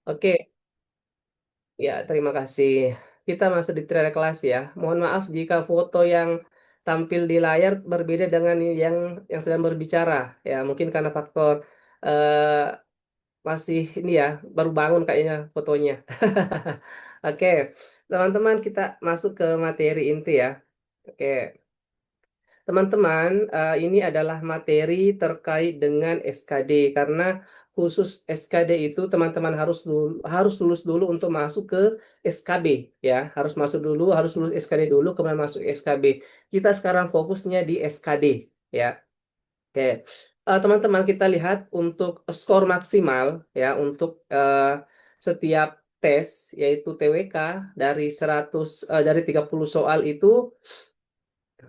Oke, ya terima kasih. Kita masuk di trailer kelas ya. Mohon maaf jika foto yang tampil di layar berbeda dengan yang sedang berbicara. Ya, mungkin karena faktor eh, masih ini ya, baru bangun kayaknya fotonya. Oke, teman-teman kita masuk ke materi inti ya. Oke. Teman-teman, ini adalah materi terkait dengan SKD karena khusus SKD itu teman-teman harus lulus dulu untuk masuk ke SKB ya, harus masuk dulu, harus lulus SKD dulu kemudian masuk SKB. Kita sekarang fokusnya di SKD ya. Oke. Teman-teman kita lihat untuk skor maksimal ya untuk setiap tes yaitu TWK dari 30 soal itu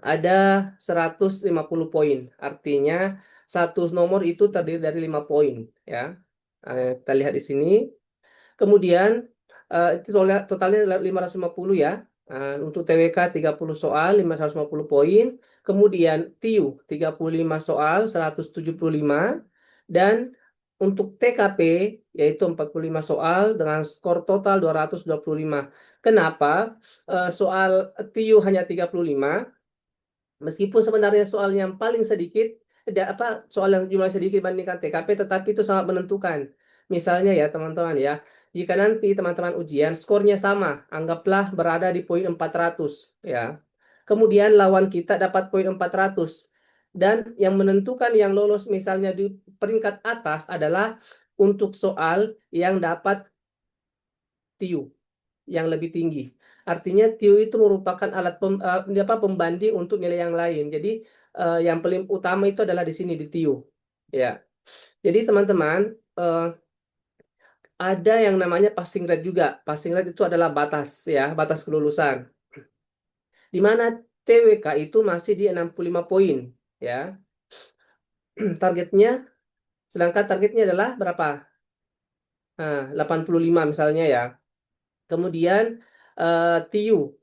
ada 150 poin. Artinya satu nomor itu terdiri dari 5 poin ya. Kita lihat di sini. Kemudian itu totalnya 550 ya. Untuk TWK 30 soal 550 poin. Kemudian TIU 35 soal 175 dan untuk TKP yaitu 45 soal dengan skor total 225. Kenapa soal TIU hanya 35? Meskipun sebenarnya soal yang paling sedikit, soal yang jumlah sedikit dibandingkan TKP, tetapi itu sangat menentukan. Misalnya ya teman-teman ya, jika nanti teman-teman ujian skornya sama, anggaplah berada di poin 400 ya. Kemudian lawan kita dapat poin 400. Dan yang menentukan yang lolos misalnya di peringkat atas adalah untuk soal yang dapat TIU yang lebih tinggi. Artinya TIU itu merupakan pembanding untuk nilai yang lain. Jadi yang paling utama itu adalah di sini di TIU. Ya. Jadi teman-teman ada yang namanya passing rate juga. Passing rate itu adalah batas ya, batas kelulusan. Di mana TWK itu masih di 65 poin ya. Targetnya sedangkan targetnya adalah berapa? 85 misalnya ya. Kemudian TIU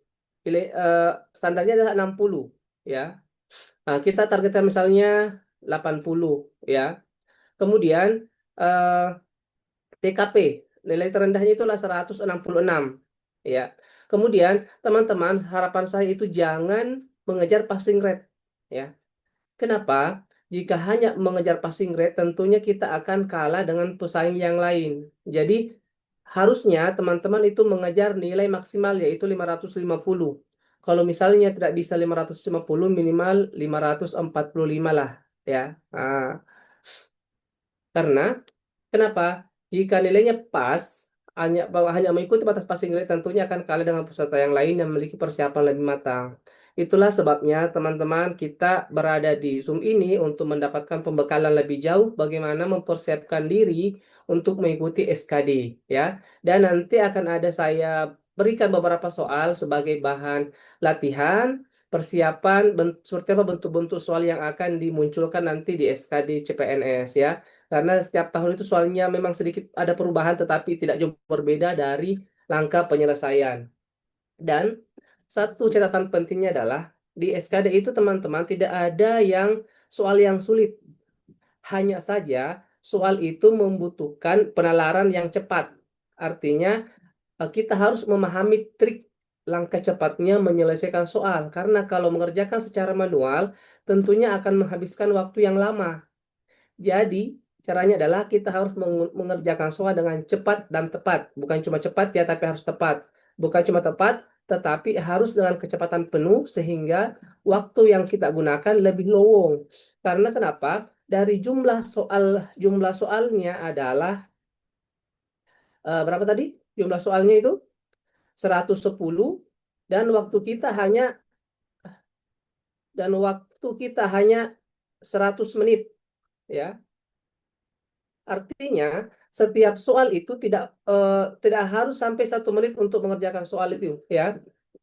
standarnya adalah 60 ya. Nah, kita targetkan misalnya 80 ya. Kemudian eh, TKP nilai terendahnya itulah 166 ya. Kemudian teman-teman harapan saya itu jangan mengejar passing rate ya. Kenapa? Jika hanya mengejar passing rate tentunya kita akan kalah dengan pesaing yang lain. Jadi harusnya teman-teman itu mengejar nilai maksimal yaitu 550. Kalau misalnya tidak bisa 550 minimal 545 lah ya. Nah, karena kenapa? Jika nilainya pas hanya mengikuti batas passing rate tentunya akan kalah dengan peserta yang lain yang memiliki persiapan lebih matang. Itulah sebabnya teman-teman kita berada di Zoom ini untuk mendapatkan pembekalan lebih jauh bagaimana mempersiapkan diri untuk mengikuti SKD ya. Dan nanti akan ada saya berikan beberapa soal sebagai bahan latihan persiapan seperti apa bentuk-bentuk soal yang akan dimunculkan nanti di SKD CPNS ya. Karena setiap tahun itu soalnya memang sedikit ada perubahan tetapi tidak jauh berbeda dari langkah penyelesaian. Dan satu catatan pentingnya adalah di SKD itu teman-teman tidak ada yang soal yang sulit. Hanya saja soal itu membutuhkan penalaran yang cepat. Artinya kita harus memahami trik langkah cepatnya menyelesaikan soal. Karena kalau mengerjakan secara manual tentunya akan menghabiskan waktu yang lama. Jadi, caranya adalah kita harus mengerjakan soal dengan cepat dan tepat. Bukan cuma cepat ya, tapi harus tepat. Bukan cuma tepat, tetapi harus dengan kecepatan penuh sehingga waktu yang kita gunakan lebih lowong. Karena kenapa? Dari jumlah soalnya adalah berapa tadi? Jumlah soalnya itu 110 dan waktu kita hanya 100 menit ya. Artinya, setiap soal itu tidak harus sampai 1 menit untuk mengerjakan soal itu, ya.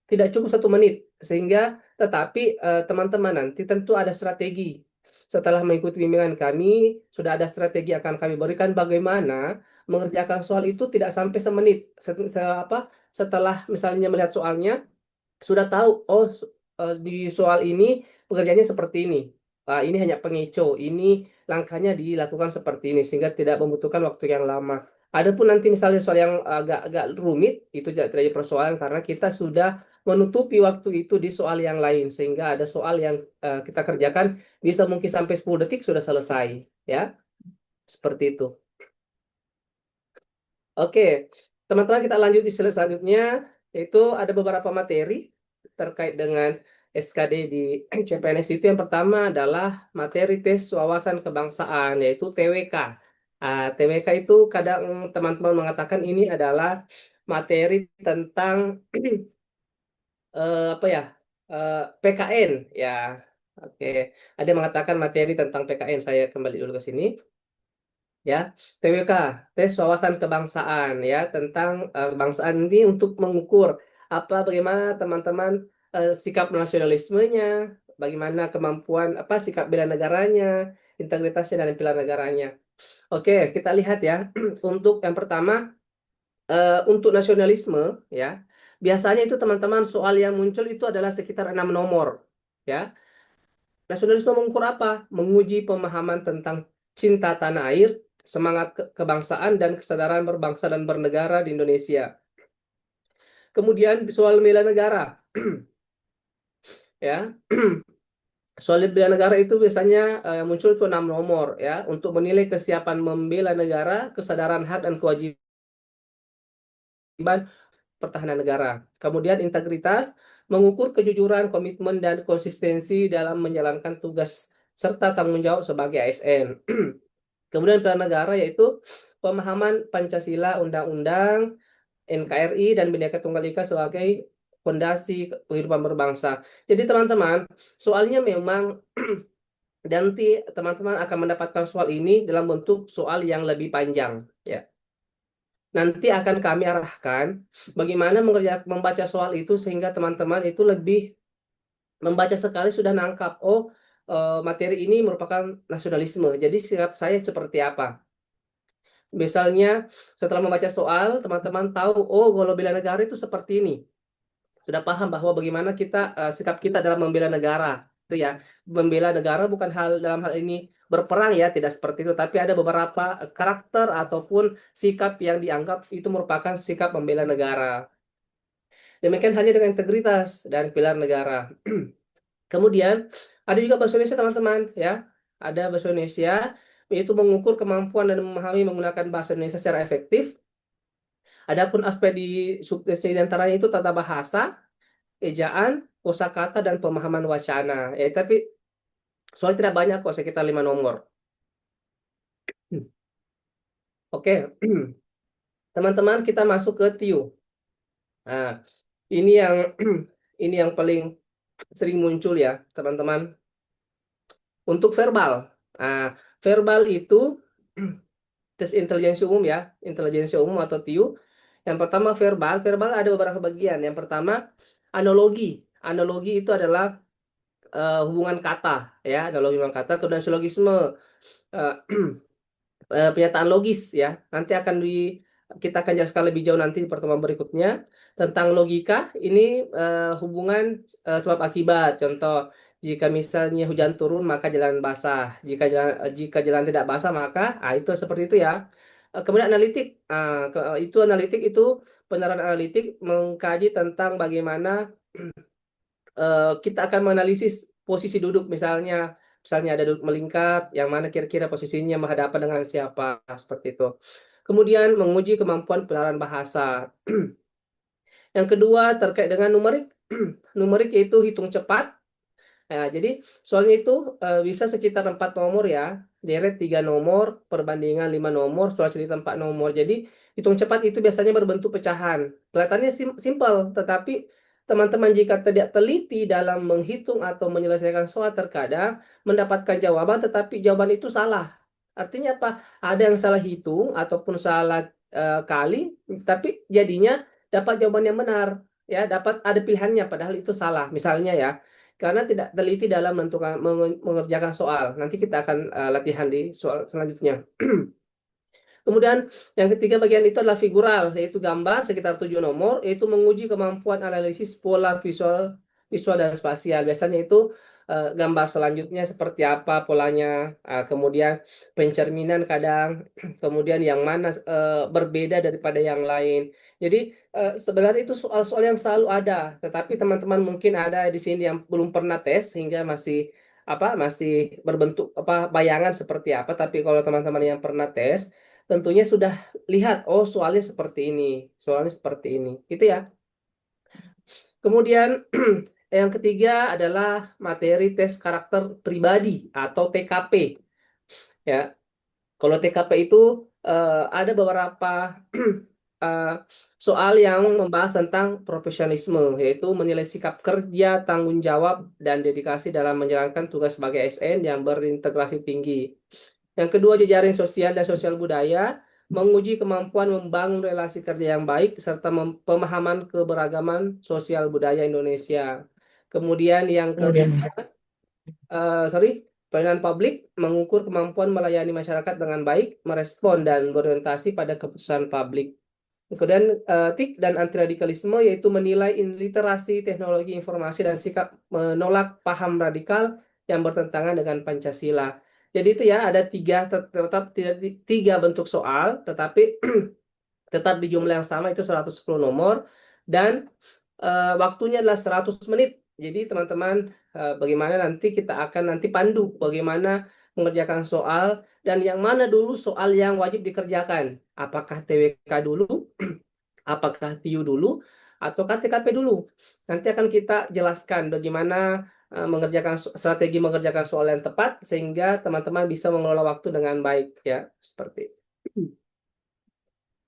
Tidak cukup 1 menit, sehingga tetapi teman-teman nanti tentu ada strategi. Setelah mengikuti bimbingan kami, sudah ada strategi yang akan kami berikan bagaimana mengerjakan soal itu tidak sampai semenit. Setelah misalnya melihat soalnya, sudah tahu, oh di soal ini pekerjaannya seperti ini. Ini hanya pengeco, ini langkahnya dilakukan seperti ini sehingga tidak membutuhkan waktu yang lama. Adapun nanti misalnya soal yang agak rumit, itu tidak jadi persoalan karena kita sudah menutupi waktu itu di soal yang lain, sehingga ada soal yang kita kerjakan bisa mungkin sampai 10 detik sudah selesai, ya, seperti itu. Oke, teman-teman kita lanjut di slide selanjutnya, yaitu ada beberapa materi terkait dengan SKD di CPNS itu. Yang pertama adalah materi tes wawasan kebangsaan, yaitu TWK. TWK itu kadang teman-teman mengatakan ini adalah materi tentang apa ya, PKN ya. Oke, ada yang mengatakan materi tentang PKN. Saya kembali dulu ke sini. Ya, TWK, tes wawasan kebangsaan ya, tentang kebangsaan ini untuk mengukur bagaimana teman-teman sikap nasionalismenya, bagaimana kemampuan sikap bela negaranya, integritasnya dan bela negaranya. Oke, kita lihat ya. Untuk yang pertama, untuk nasionalisme ya, biasanya itu teman-teman soal yang muncul itu adalah sekitar 6 nomor ya. Nasionalisme mengukur apa? Menguji pemahaman tentang cinta tanah air, semangat kebangsaan, dan kesadaran berbangsa dan bernegara di Indonesia. Kemudian soal bela negara, ya. Soal bela negara itu biasanya muncul itu 6 nomor ya, untuk menilai kesiapan membela negara, kesadaran hak dan kewajiban pertahanan negara. Kemudian integritas, mengukur kejujuran, komitmen, dan konsistensi dalam menjalankan tugas serta tanggung jawab sebagai ASN. Kemudian bela negara yaitu pemahaman Pancasila, Undang-Undang, NKRI, dan Bhinneka Tunggal Ika sebagai fondasi kehidupan berbangsa. Jadi teman-teman, soalnya memang nanti teman-teman akan mendapatkan soal ini dalam bentuk soal yang lebih panjang. Ya. Nanti akan kami arahkan bagaimana membaca soal itu sehingga teman-teman itu lebih membaca sekali sudah nangkap, oh materi ini merupakan nasionalisme. Jadi sikap saya seperti apa. Misalnya setelah membaca soal, teman-teman tahu, oh kalau bela negara itu seperti ini. Sudah paham bahwa bagaimana sikap kita dalam membela negara. Itu ya, membela negara bukan dalam hal ini berperang ya, tidak seperti itu. Tapi ada beberapa karakter ataupun sikap yang dianggap itu merupakan sikap membela negara. Demikian halnya dengan integritas dan pilar negara. Kemudian ada juga bahasa Indonesia teman-teman ya. Ada bahasa Indonesia yaitu mengukur kemampuan dan memahami menggunakan bahasa Indonesia secara efektif. Adapun aspek di antaranya itu tata bahasa, ejaan, kosakata, dan pemahaman wacana. Tapi soalnya tidak banyak kok, sekitar 5 nomor. Oke, teman-teman kita masuk ke TIU. Nah, ini yang ini yang paling sering muncul ya, teman-teman. Untuk verbal, verbal itu tes intelijensi umum ya, intelijensi umum atau TIU. Yang pertama verbal, verbal ada beberapa bagian. Yang pertama analogi, analogi itu adalah hubungan kata ya, analogi hubungan kata. Kemudian silogisme, uh, pernyataan logis ya. Nanti kita akan jelaskan lebih jauh nanti di pertemuan berikutnya tentang logika. Ini hubungan sebab akibat. Contoh, jika misalnya hujan turun maka jalan basah. Jika jalan tidak basah maka itu seperti itu ya. Kemudian analitik, itu analitik itu penerapan analitik mengkaji tentang bagaimana kita akan menganalisis posisi duduk, misalnya ada duduk melingkar, yang mana kira-kira posisinya menghadapan dengan siapa, seperti itu. Kemudian menguji kemampuan penalaran bahasa. Yang kedua terkait dengan numerik, numerik yaitu hitung cepat. Jadi soalnya itu bisa sekitar 4 nomor ya, deret 3 nomor, perbandingan 5 nomor, soal cerita 4 nomor. Jadi hitung cepat itu biasanya berbentuk pecahan. Kelihatannya simpel, tetapi teman-teman jika tidak teliti dalam menghitung atau menyelesaikan soal terkadang mendapatkan jawaban, tetapi jawaban itu salah. Artinya apa? Ada yang salah hitung ataupun salah kali, tapi jadinya dapat jawaban yang benar. Ya, dapat ada pilihannya, padahal itu salah. Misalnya ya, karena tidak teliti dalam mengerjakan soal. Nanti kita akan latihan di soal selanjutnya. Kemudian yang ketiga bagian itu adalah figural, yaitu gambar sekitar 7 nomor, yaitu menguji kemampuan analisis pola visual dan spasial. Biasanya itu gambar selanjutnya seperti apa polanya, kemudian pencerminan kadang, kemudian yang mana berbeda daripada yang lain. Jadi sebenarnya itu soal-soal yang selalu ada, tetapi teman-teman mungkin ada di sini yang belum pernah tes sehingga masih berbentuk bayangan seperti apa. Tapi kalau teman-teman yang pernah tes, tentunya sudah lihat, oh soalnya seperti ini, soalnya seperti ini, gitu ya. Kemudian yang ketiga adalah materi tes karakter pribadi atau TKP. Ya, kalau TKP itu ada beberapa eh, soal yang membahas tentang profesionalisme, yaitu menilai sikap kerja, tanggung jawab, dan dedikasi dalam menjalankan tugas sebagai ASN yang berintegrasi tinggi. Yang kedua, jejaring sosial dan sosial budaya, menguji kemampuan membangun relasi kerja yang baik serta pemahaman keberagaman sosial budaya Indonesia. Kemudian yang ketiga, pelayanan publik, mengukur kemampuan melayani masyarakat dengan baik, merespon dan berorientasi pada keputusan publik. Kemudian TIK dan anti radikalisme, yaitu menilai literasi teknologi informasi dan sikap menolak paham radikal yang bertentangan dengan Pancasila. Jadi itu ya, ada tiga bentuk soal, tetapi tetap di jumlah yang sama, itu 110 nomor, dan waktunya adalah 100 menit. Jadi teman-teman, bagaimana nanti kita akan nanti pandu bagaimana mengerjakan soal, dan yang mana dulu soal yang wajib dikerjakan. Apakah TWK dulu, apakah TIU dulu, atau TKP dulu. Nanti akan kita jelaskan bagaimana strategi mengerjakan soal yang tepat sehingga teman-teman bisa mengelola waktu dengan baik, ya, seperti itu.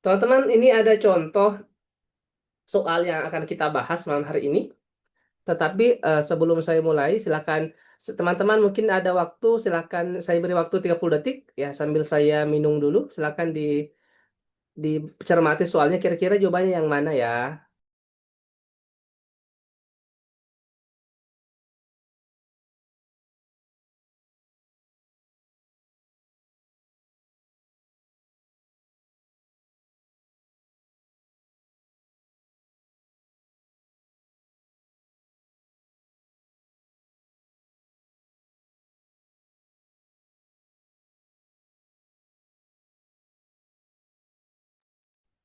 Teman-teman, ini ada contoh soal yang akan kita bahas malam hari ini. Tetapi sebelum saya mulai, silakan teman-teman mungkin ada waktu, silakan saya beri waktu 30 detik ya sambil saya minum dulu. Silakan dicermati soalnya, kira-kira jawabannya yang mana ya.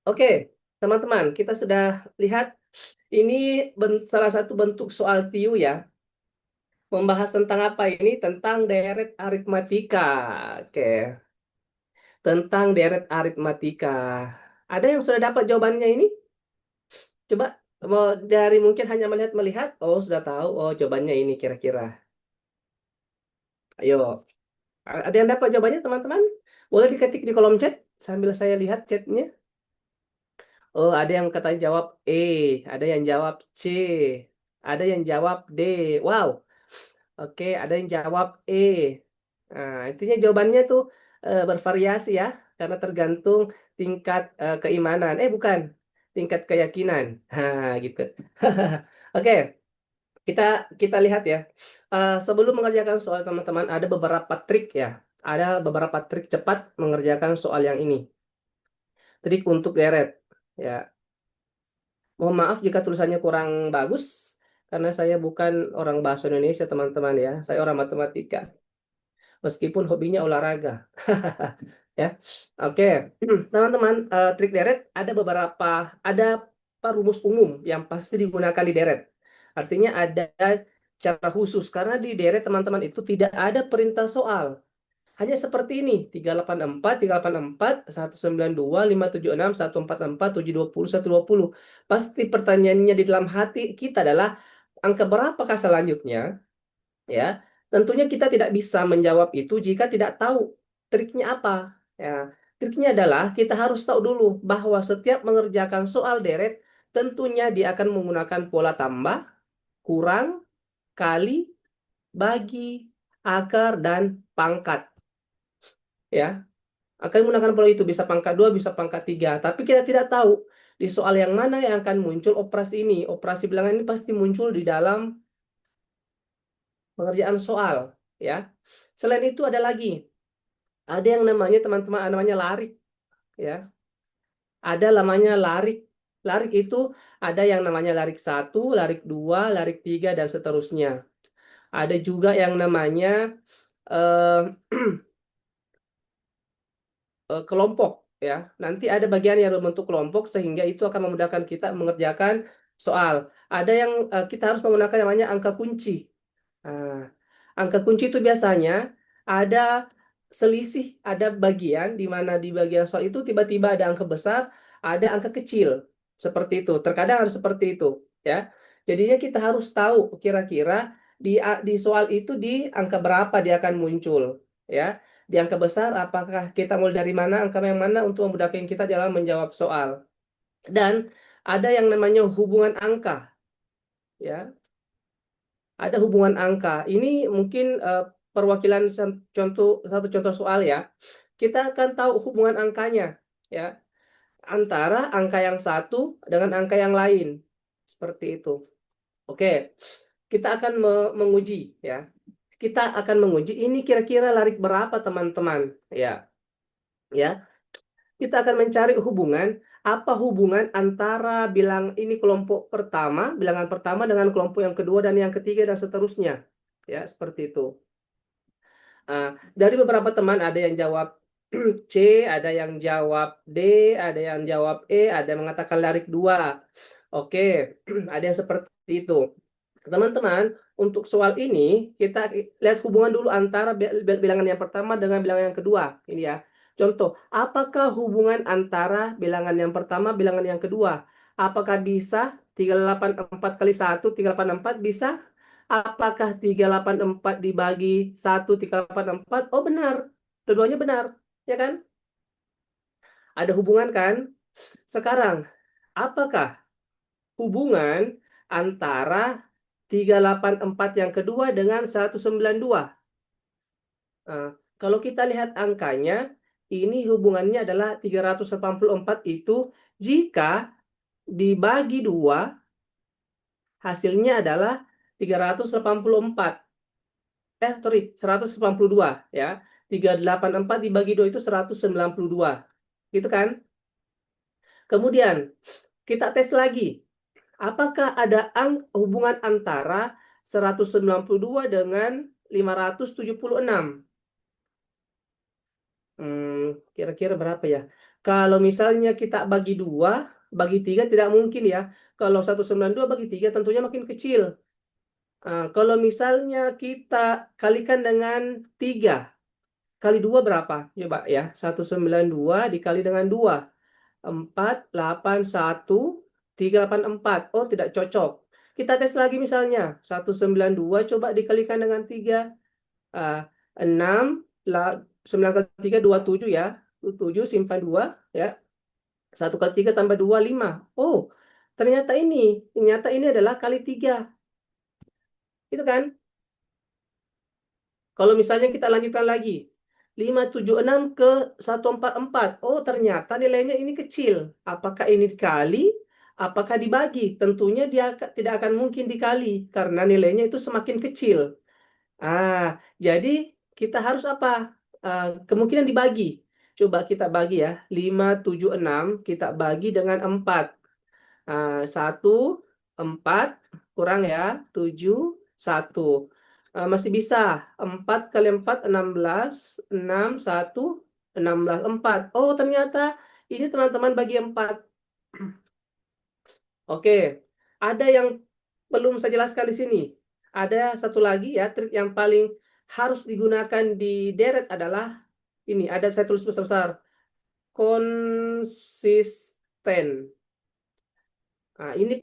Oke, teman-teman, kita sudah lihat ini salah satu bentuk soal TIU ya. Membahas tentang apa ini? Tentang deret aritmatika. Oke, tentang deret aritmatika. Ada yang sudah dapat jawabannya ini? Coba mau dari mungkin hanya melihat-melihat, oh sudah tahu, oh jawabannya ini kira-kira. Ayo, ada yang dapat jawabannya teman-teman? Boleh diketik di kolom chat sambil saya lihat chatnya. Oh, ada yang katanya jawab E, ada yang jawab C, ada yang jawab D. Wow, oke, ada yang jawab E. Nah, intinya jawabannya tuh bervariasi ya, karena tergantung tingkat keimanan. Bukan, tingkat keyakinan. Gitu. Oke, kita kita lihat ya. Sebelum mengerjakan soal teman-teman, ada beberapa trik ya. Ada beberapa trik cepat mengerjakan soal yang ini. Trik untuk deret. Ya, mohon maaf jika tulisannya kurang bagus, karena saya bukan orang bahasa Indonesia teman-teman ya. Saya orang matematika. Meskipun hobinya olahraga. Ya, oke. Teman-teman, trik deret ada rumus umum yang pasti digunakan di deret. Artinya ada cara khusus karena di deret teman-teman itu tidak ada perintah soal. Hanya seperti ini, 384, 384, 192, 576, 144, 720, 120. Pasti pertanyaannya di dalam hati kita adalah angka berapakah selanjutnya? Ya, tentunya kita tidak bisa menjawab itu jika tidak tahu triknya apa. Ya, triknya adalah kita harus tahu dulu bahwa setiap mengerjakan soal deret tentunya dia akan menggunakan pola tambah, kurang, kali, bagi, akar, dan pangkat. Ya, akan menggunakan pola itu, bisa pangkat 2, bisa pangkat 3. Tapi kita tidak tahu di soal yang mana yang akan muncul operasi ini. Operasi bilangan ini pasti muncul di dalam pengerjaan soal. Ya, selain itu ada yang namanya teman-teman namanya larik ya, ada namanya larik. Larik itu ada yang namanya larik 1, larik 2, larik 3, dan seterusnya. Ada juga yang namanya eh, kelompok ya. Nanti ada bagian yang berbentuk kelompok sehingga itu akan memudahkan kita mengerjakan soal. Ada yang kita harus menggunakan yang namanya angka kunci. Nah, angka kunci itu biasanya ada selisih, ada bagian di mana di bagian soal itu tiba-tiba ada angka besar, ada angka kecil. Seperti itu. Terkadang harus seperti itu, ya. Jadinya kita harus tahu kira-kira di soal itu di angka berapa dia akan muncul, ya. Di angka besar apakah kita mulai dari mana, angka yang mana untuk memudahkan kita dalam menjawab soal. Dan ada yang namanya hubungan angka, ya. Ada hubungan angka. Ini mungkin perwakilan contoh satu contoh soal ya. Kita akan tahu hubungan angkanya ya antara angka yang satu dengan angka yang lain. Seperti itu. Oke, kita akan menguji ya. Kita akan menguji ini kira-kira larik berapa teman-teman ya. Ya, kita akan mencari hubungan apa hubungan antara bilang ini kelompok pertama, bilangan pertama dengan kelompok yang kedua dan yang ketiga dan seterusnya. Ya, seperti itu. Dari beberapa teman ada yang jawab C, ada yang jawab D, ada yang jawab E, ada yang mengatakan larik 2. Oke, ada yang seperti itu. Teman-teman, untuk soal ini kita lihat hubungan dulu antara bilangan yang pertama dengan bilangan yang kedua. Ini ya. Contoh, apakah hubungan antara bilangan yang pertama, bilangan yang kedua? Apakah bisa 384 kali 1, 384 bisa? Apakah 384 dibagi 1, 384? Oh benar, keduanya benar, ya kan? Ada hubungan kan? Sekarang, apakah hubungan antara 384 yang kedua dengan 192? Nah, kalau kita lihat angkanya, ini hubungannya adalah 384 itu jika dibagi 2, hasilnya adalah 384. Sorry, 182 ya. 384 dibagi 2 itu 192. Gitu kan? Kemudian kita tes lagi. Apakah ada hubungan antara 192 dengan 576? Kira-kira berapa ya? Kalau misalnya kita bagi 2, bagi 3 tidak mungkin ya. Kalau 192 bagi 3 tentunya makin kecil. Kalau misalnya kita kalikan dengan 3, kali 2 berapa? Coba ya, 192 dikali dengan 2. 481 384. Oh, tidak cocok. Kita tes lagi misalnya. 192 coba dikalikan dengan 3. 6 9 kali 3 27 ya. 7 simpan 2 ya. 1 kali 3 tambah 2 5. Oh, ternyata ini adalah kali 3. Itu kan? Kalau misalnya kita lanjutkan lagi. 576 ke 144. Oh, ternyata nilainya ini kecil. Apakah ini dikali? Apakah dibagi? Tentunya dia tidak akan mungkin dikali karena nilainya itu semakin kecil. Jadi kita harus apa? Kemungkinan dibagi. Coba kita bagi ya. 576 kita bagi dengan 4. 1, 4 kurang ya. 7, 1. Masih bisa. 4 kali 4, 16. 6, 1, 16, 4. Oh, ternyata ini teman-teman bagi 4. Oke. Ada yang belum saya jelaskan di sini. Ada satu lagi ya, trik yang paling harus digunakan di deret adalah ini. Ada saya tulis besar-besar. Konsisten. Ini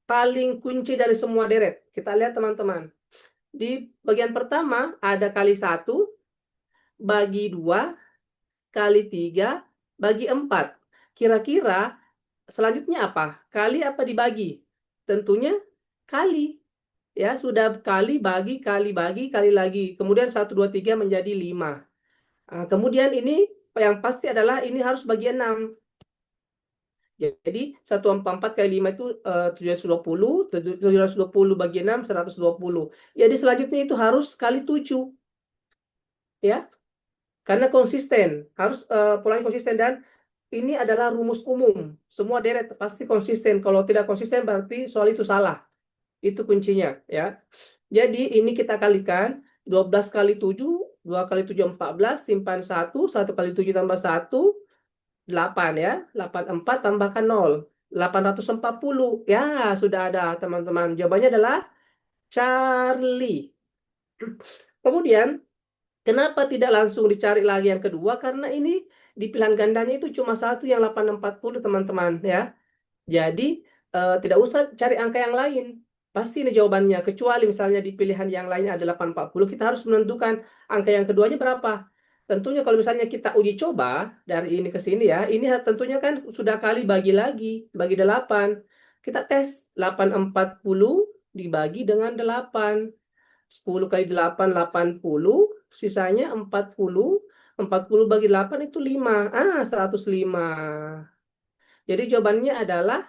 paling kunci dari semua deret. Kita lihat teman-teman. Di bagian pertama ada kali 1, bagi 2, kali 3, bagi 4. Kira-kira selanjutnya apa? Kali apa dibagi? Tentunya kali. Ya, sudah kali kali lagi. Kemudian 1, 2, 3 menjadi 5. Kemudian ini yang pasti adalah ini harus bagi 6. Jadi 144 kali 5 itu 720, 720 bagi 6 120. Jadi selanjutnya itu harus kali 7. Ya. Karena konsisten, harus polanya konsisten dan ini adalah rumus umum. Semua deret pasti konsisten. Kalau tidak konsisten berarti soal itu salah. Itu kuncinya, ya. Jadi ini kita kalikan 12 kali 7, 2 kali 7 14, simpan 1 kali 7 tambah 1, 8 ya. 84 tambahkan 0, 840. Ya, sudah ada teman-teman. Jawabannya adalah Charlie. Kemudian, kenapa tidak langsung dicari lagi yang kedua? Karena ini di pilihan gandanya itu cuma satu yang 840 teman-teman ya. Jadi tidak usah cari angka yang lain. Pasti ini jawabannya. Kecuali misalnya di pilihan yang lainnya ada 840, kita harus menentukan angka yang keduanya berapa. Tentunya kalau misalnya kita uji coba dari ini ke sini ya, ini tentunya kan sudah kali bagi lagi, bagi 8. Kita tes 840 dibagi dengan 8. 10 kali 8, 80. Sisanya 40. 40 bagi 8 itu 5. 105. Jadi jawabannya adalah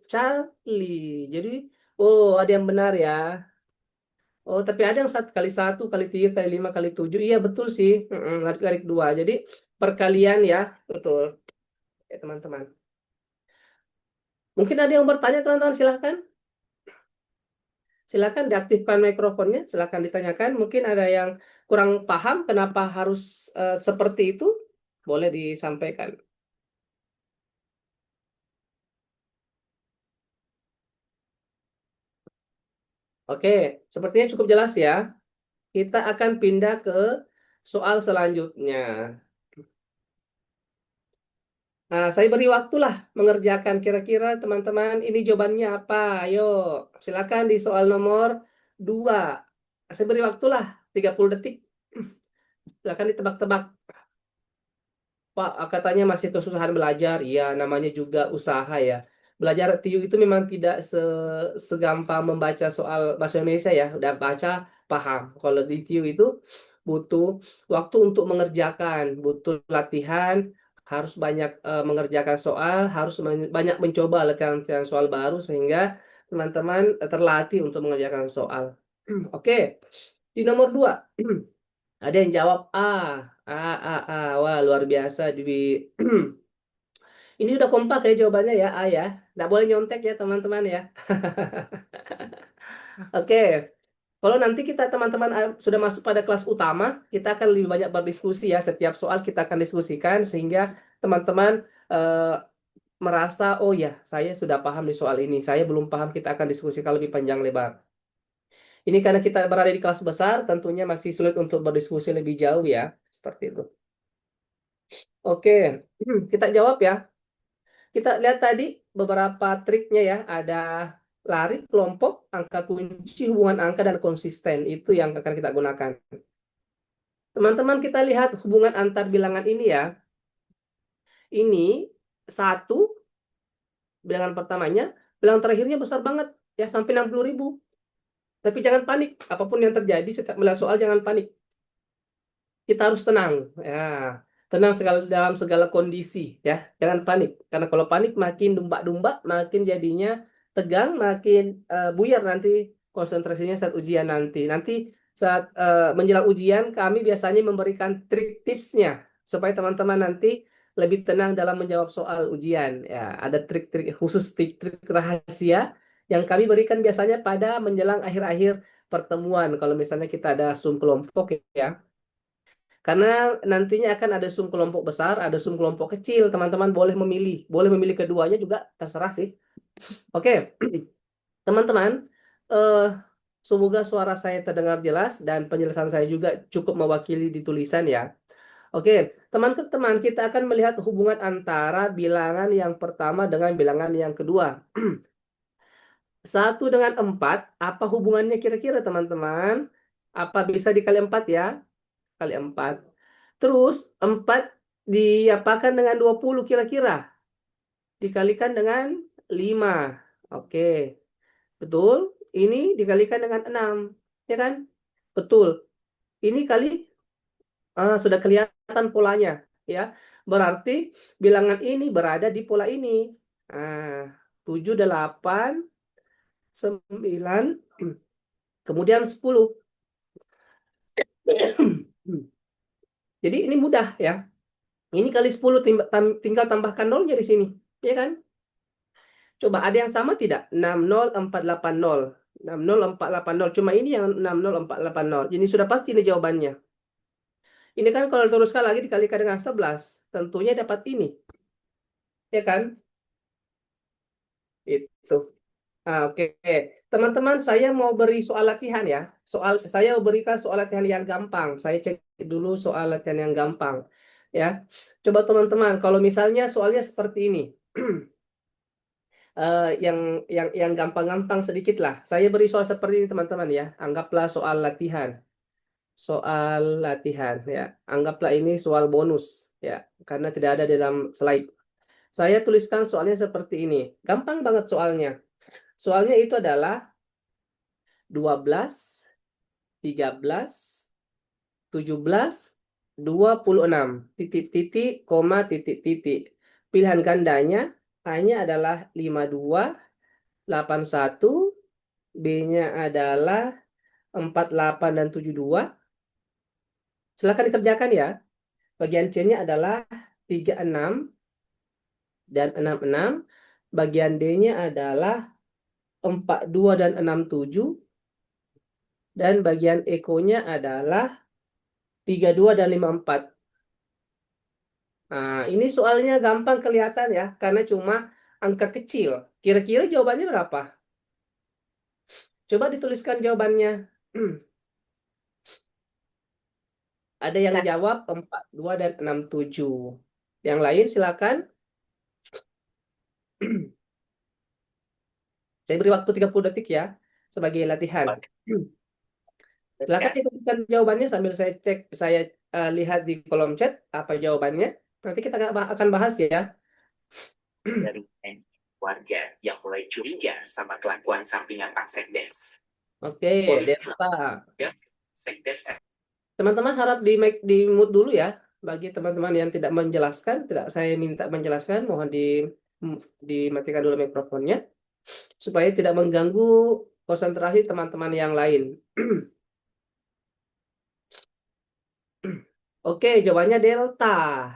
Charlie. Jadi, oh ada yang benar ya. Oh, tapi ada yang 1 kali 1 kali 3 kali 5 kali 7. Iya betul sih. Larik-larik dua. Jadi perkalian ya, betul. Ya teman-teman. Mungkin ada yang bertanya teman-teman, silahkan. Silakan diaktifkan mikrofonnya, silakan ditanyakan. Mungkin ada yang kurang paham kenapa harus seperti itu, boleh disampaikan. Oke, sepertinya cukup jelas ya. Kita akan pindah ke soal selanjutnya. Nah, saya beri waktulah mengerjakan kira-kira teman-teman ini jawabannya apa. Ayo, silakan di soal nomor 2. Saya beri waktulah 30 detik. Silakan ditebak-tebak. Pak, katanya masih kesusahan belajar. Iya, namanya juga usaha ya. Belajar TIU itu memang tidak segampang membaca soal bahasa Indonesia ya. Udah baca, paham. Kalau di TIU itu butuh waktu untuk mengerjakan, butuh latihan, harus banyak mengerjakan soal, harus banyak mencoba latihan soal baru sehingga teman-teman terlatih untuk mengerjakan soal. Oke, di nomor 2. Ada yang jawab A. A. Wah, luar biasa. Ini udah kompak ya jawabannya ya, A ya. Nggak boleh nyontek ya, teman-teman ya. Oke. Kalau nanti kita teman-teman sudah masuk pada kelas utama, kita akan lebih banyak berdiskusi ya. Setiap soal kita akan diskusikan sehingga teman-teman merasa, oh ya, saya sudah paham di soal ini. Saya belum paham, kita akan diskusikan lebih panjang lebar. Ini karena kita berada di kelas besar, tentunya masih sulit untuk berdiskusi lebih jauh ya. Seperti itu. Oke, kita jawab ya. Kita lihat tadi beberapa triknya ya. Ada lari, kelompok, angka kunci, hubungan angka, dan konsisten. Itu yang akan kita gunakan. Teman-teman kita lihat hubungan antar bilangan ini ya. Ini satu, bilangan pertamanya. Bilangan terakhirnya besar banget. Ya, sampai 60.000. Tapi jangan panik. Apapun yang terjadi setiap melihat soal jangan panik. Kita harus tenang ya, tenang dalam segala kondisi ya, jangan panik karena kalau panik makin domba-domba, makin jadinya tegang, makin buyar nanti konsentrasinya saat ujian nanti saat menjelang ujian kami biasanya memberikan trik tipsnya supaya teman-teman nanti lebih tenang dalam menjawab soal ujian ya, ada trik-trik khusus, trik-trik rahasia yang kami berikan biasanya pada menjelang akhir-akhir pertemuan kalau misalnya kita ada Zoom kelompok ya. Karena nantinya akan ada Zoom kelompok besar, ada Zoom kelompok kecil. Teman-teman boleh memilih. Boleh memilih keduanya juga, terserah sih. Oke, teman-teman. eh semoga suara saya terdengar jelas dan penjelasan saya juga cukup mewakili di tulisan ya. Oke, teman-teman, kita akan melihat hubungan antara bilangan yang pertama dengan bilangan yang kedua. 1 dengan 4, apa hubungannya kira-kira teman-teman? Apa bisa dikali 4 ya? Kali 4. Terus 4 diapakan dengan 20 kira-kira? Dikalikan dengan 5. Oke, betul. Ini dikalikan dengan 6. Ya kan? Betul. Ini kali sudah kelihatan polanya. Ya, berarti bilangan ini berada di pola ini. Nah, 7, 8, 9, kemudian 10. Jadi ini mudah ya. Ini kali 10 tinggal tambahkan nolnya di sini. Ya kan? Coba ada yang sama tidak? 60, 480. 60480. Cuma ini yang 60480. Ini sudah pasti ini jawabannya. Ini kan kalau teruskan lagi dikalikan dengan 11, tentunya dapat ini. Ya kan? Itu. Oke. Teman-teman, saya mau beri soal latihan ya. Saya berikan soal latihan yang gampang. Saya cek dulu soal latihan yang gampang. Ya. Coba teman-teman, kalau misalnya soalnya seperti ini. Yang gampang-gampang sedikit lah. Saya beri soal seperti ini teman-teman ya. Anggaplah soal latihan. Soal latihan ya. Anggaplah ini soal bonus ya, karena tidak ada dalam slide. Saya tuliskan soalnya seperti ini. Gampang banget soalnya. Soalnya itu adalah 12, 13, 17, 26. Titik-titik, koma, titik-titik. Pilihan gandanya A-nya adalah 52, 81, B-nya adalah 48 dan 72. Silakan dikerjakan ya. Bagian C-nya adalah 36 dan 66. Bagian D-nya adalah 42 dan 67. Dan bagian Eko-nya adalah 32 dan 54. Nah, ini soalnya gampang kelihatan ya, karena cuma angka kecil. Kira-kira jawabannya berapa? Coba dituliskan jawabannya. Ada yang jawab 42 dan 67. Yang lain silakan. Saya beri waktu 30 detik ya, sebagai latihan. Silakan dituliskan jawabannya sambil saya cek, saya lihat di kolom chat apa jawabannya. Nanti kita akan bahas ya. Dari warga yang mulai curiga sama kelakuan sampingan Pak Sekdes. Oke, Polisi Delta. Sekdes Teman-teman harap di mute dulu ya. Bagi teman-teman yang tidak menjelaskan, tidak saya minta menjelaskan, mohon dimatikan dulu mikrofonnya supaya tidak mengganggu konsentrasi teman-teman yang lain. Oke, jawabannya Delta.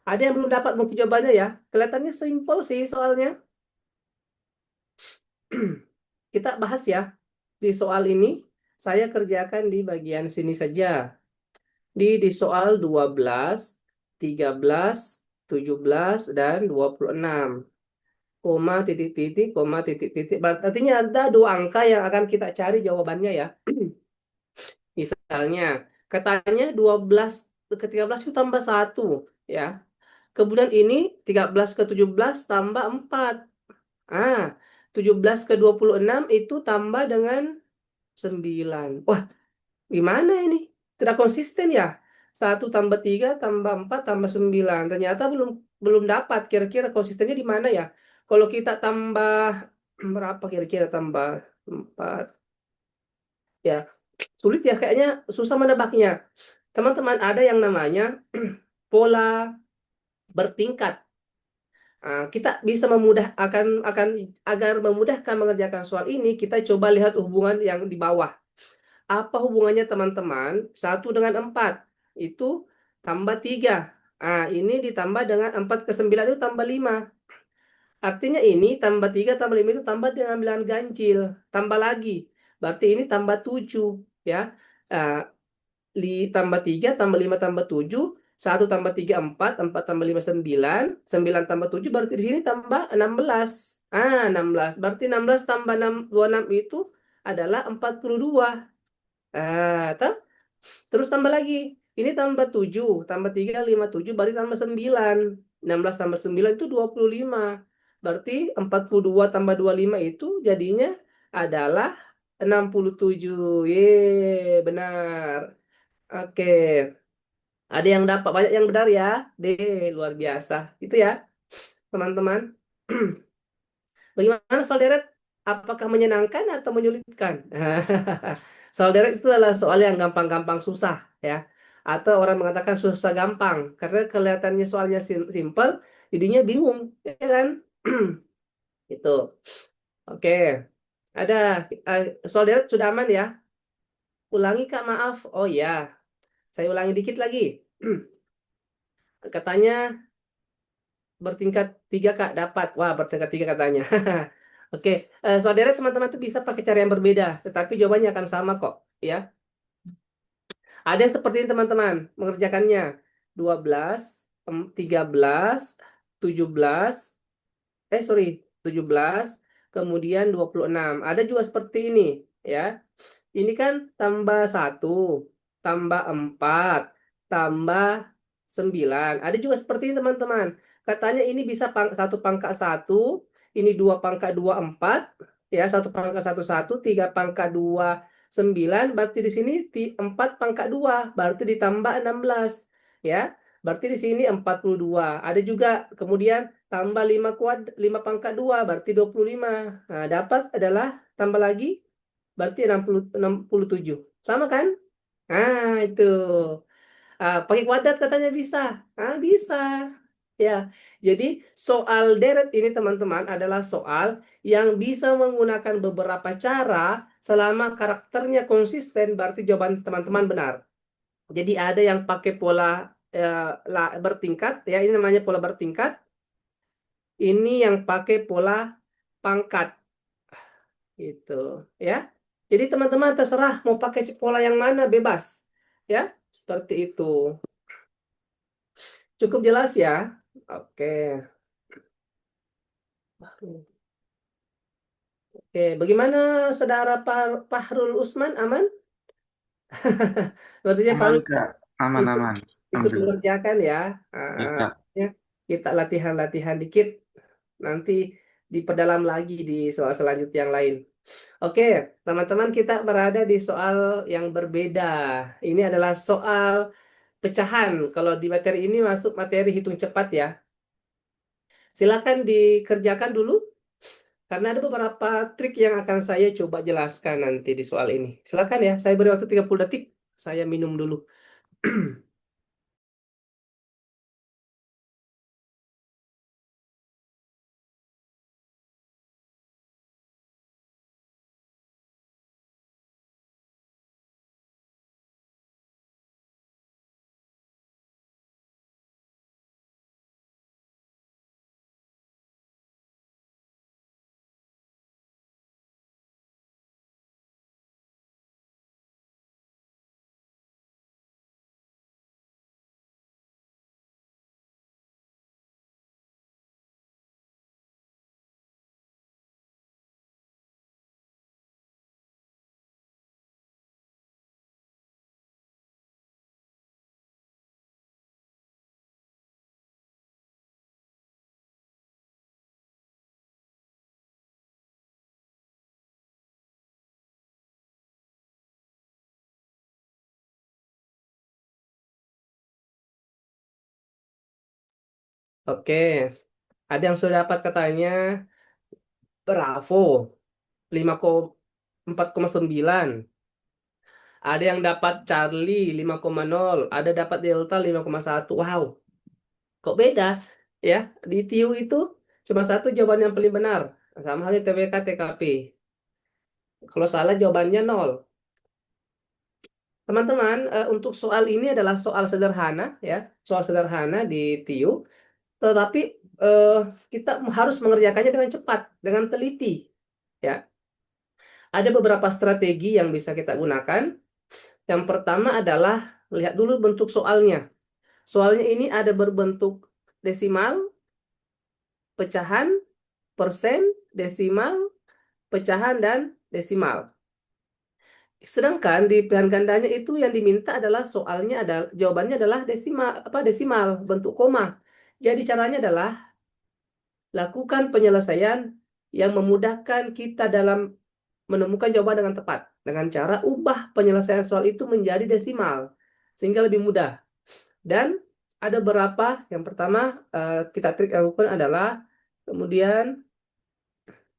Ada yang belum dapat mungkin jawabannya ya. Kelihatannya simpel sih soalnya. Kita bahas ya. Di soal ini saya kerjakan di bagian sini saja. Di soal 12, 13, 17 dan 26. Koma, titik-titik, koma, titik-titik. Artinya ada dua angka yang akan kita cari jawabannya ya. Misalnya, katanya 12 ke 13 itu tambah 1 ya. Kemudian ini 13 ke 17 tambah 4. 17 ke 26 itu tambah dengan 9. Wah, gimana ini? Tidak konsisten ya? 1 tambah 3 tambah 4 tambah 9. Ternyata belum belum dapat. Kira-kira konsistennya di mana ya? Kalau kita tambah berapa kira-kira tambah 4? Ya, sulit ya kayaknya, susah menebaknya. Teman-teman, ada yang namanya pola bertingkat. Kita bisa akan agar memudahkan mengerjakan soal ini, kita coba lihat hubungan yang di bawah. Apa hubungannya teman-teman? 1 dengan 4 itu tambah 3. Ini ditambah dengan 4 ke 9 itu tambah 5. Artinya ini tambah 3 tambah 5 itu tambah dengan bilangan ganjil. Tambah lagi. Berarti ini tambah 7. Ya. Ah, tambah 3 tambah 5 tambah 7. 1 tambah 3 4. 4 tambah 5 9. 9 tambah 7 berarti di sini tambah 16. 16. Berarti 16 tambah 26 itu adalah 42. Atau terus tambah lagi. Ini tambah 7, tambah 3, 5, 7, berarti tambah 9. 16 tambah 9 itu 25. Berarti 42 tambah 25 itu jadinya adalah 67. Benar. Oke. Ada yang dapat banyak yang benar ya. D, luar biasa. Itu ya, teman-teman. Bagaimana soal deret? Apakah menyenangkan atau menyulitkan? Soal deret itu adalah soal yang gampang-gampang susah ya. Atau orang mengatakan susah gampang karena kelihatannya soalnya simple, jadinya bingung, ya kan? Itu. Oke. Ada soal deret sudah aman ya? Ulangi Kak, maaf. Oh ya, saya ulangi dikit lagi. Katanya bertingkat 3 Kak, dapat. Wah, bertingkat 3 katanya. Oke, saudara teman-teman tuh bisa pakai cara yang berbeda, tetapi jawabannya akan sama kok, ya. Ada yang seperti ini teman-teman, mengerjakannya 12, 13, 17, sorry, 17, kemudian 26. Ada juga seperti ini, ya. Ini kan tambah 1, tambah 4, tambah 9. Ada juga seperti ini teman-teman. Katanya ini bisa 1 pangkat 1, ini 2 pangkat 2 4, ya 1 pangkat 1 1, 3 pangkat 2 9. Berarti di sini 4 pangkat 2, berarti ditambah 16, ya. Berarti di sini 42. Ada juga kemudian tambah 5 pangkat 2, berarti 25. Nah, dapat adalah tambah lagi berarti 67. Sama kan? Nah, itu. Pakai kuadrat katanya bisa. Bisa. Ya. Jadi soal deret ini teman-teman adalah soal yang bisa menggunakan beberapa cara selama karakternya konsisten berarti jawaban teman-teman benar. Jadi ada yang pakai pola bertingkat ya, ini namanya pola bertingkat. Ini yang pakai pola pangkat gitu ya. Jadi teman-teman terserah mau pakai pola yang mana bebas ya. Seperti itu. Cukup jelas ya? Oke. Oke, bagaimana saudara Fahrul Usman aman? Sepertinya Aman Fahrul Kak, aman ikut aman. ikut Alhamdulillah. mengerjakan ya. Ya, Kak. Ya, kita latihan-latihan dikit nanti diperdalam lagi di soal selanjutnya yang lain. Oke, teman-teman kita berada di soal yang berbeda. Ini adalah soal pecahan. Kalau di materi ini masuk materi hitung cepat ya. Silakan dikerjakan dulu karena ada beberapa trik yang akan saya coba jelaskan nanti di soal ini. Silakan ya, saya beri waktu 30 detik. Saya minum dulu. Oke, ada yang sudah dapat katanya Bravo 4,9. Ada yang dapat Charlie 5,0. Ada dapat Delta 5,1. Wow, kok beda ya? Di TIU itu cuma satu jawaban yang paling benar. Sama halnya TWK TKP. Kalau salah jawabannya nol. Teman-teman, untuk soal ini adalah soal sederhana ya, soal sederhana di TIU, tetapi eh, kita harus mengerjakannya dengan cepat, dengan teliti ya. Ada beberapa strategi yang bisa kita gunakan. Yang pertama adalah lihat dulu bentuk soalnya. Soalnya ini ada berbentuk desimal, pecahan, persen, desimal, pecahan, dan desimal. Sedangkan di pilihan gandanya itu yang diminta adalah soalnya adalah jawabannya adalah desimal desimal bentuk koma. Jadi caranya adalah lakukan penyelesaian yang memudahkan kita dalam menemukan jawaban dengan tepat dengan cara ubah penyelesaian soal itu menjadi desimal sehingga lebih mudah. Dan ada beberapa yang pertama kita trik yang lakukan adalah kemudian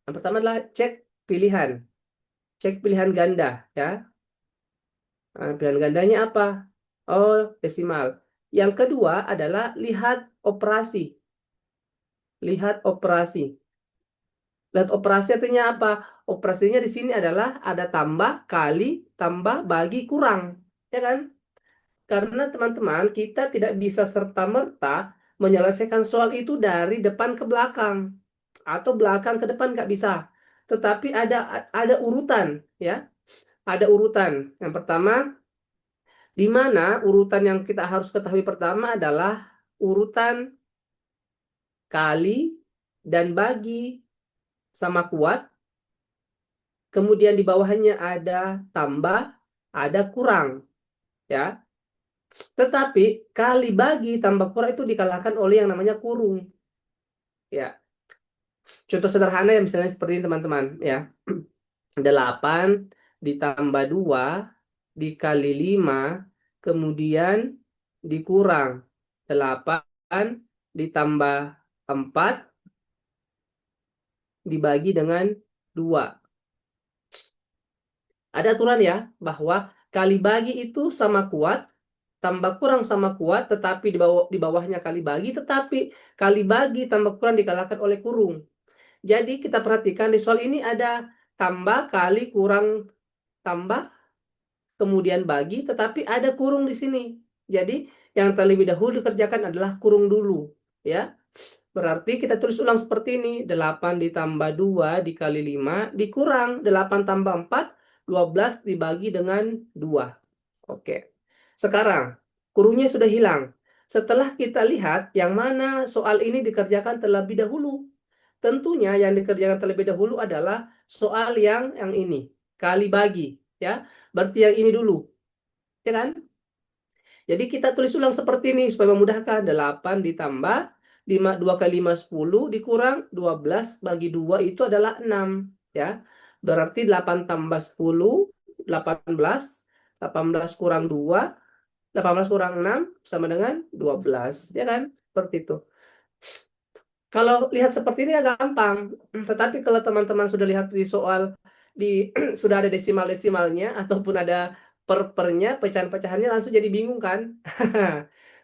yang pertama adalah pilihan, cek pilihan ganda ya. Pilihan gandanya apa? Oh, desimal. Yang kedua adalah lihat operasi. Lihat operasi. Lihat operasi artinya apa? Operasinya di sini adalah ada tambah, kali, tambah, bagi, kurang. Ya kan? Karena teman-teman, kita tidak bisa serta-merta menyelesaikan soal itu dari depan ke belakang. Atau belakang ke depan nggak bisa. tetapi ada urutan, ya. Ada urutan. Yang pertama, di mana urutan yang kita harus ketahui pertama adalah urutan kali dan bagi sama kuat. Kemudian di bawahnya ada tambah, ada kurang, ya. Tetapi kali bagi tambah kurang itu dikalahkan oleh yang namanya kurung, ya. Contoh sederhana yang misalnya seperti ini teman-teman, ya. 8 ditambah 2 dikali 5 kemudian dikurang 8 ditambah 4 dibagi dengan 2. Ada aturan ya bahwa kali bagi itu sama kuat, tambah kurang sama kuat, tetapi di bawahnya kali bagi, tetapi kali bagi tambah kurang dikalahkan oleh kurung. Jadi kita perhatikan di soal ini ada tambah kali kurang tambah kemudian bagi, tetapi ada kurung di sini. Jadi yang terlebih dahulu dikerjakan adalah kurung dulu, ya. Berarti kita tulis ulang seperti ini, 8 ditambah 2 dikali 5 dikurang 8 tambah 4, 12 dibagi dengan 2. Oke. Sekarang kurungnya sudah hilang. Setelah kita lihat yang mana soal ini dikerjakan terlebih dahulu. Tentunya yang dikerjakan terlebih dahulu adalah soal yang ini, kali bagi, ya. Berarti yang ini dulu, ya kan? Jadi kita tulis ulang seperti ini supaya memudahkan. 8 ditambah 2 kali 5 10 dikurang 12 bagi 2 itu adalah 6, ya. Berarti 8 tambah 10 18, 18 kurang 2, 18 kurang 6 sama dengan 12, ya kan? Seperti itu. Kalau lihat seperti ini ya gampang. Tetapi kalau teman-teman sudah lihat di soal sudah ada desimal-desimalnya ataupun ada per-pernya, pecahan-pecahannya langsung jadi bingung kan?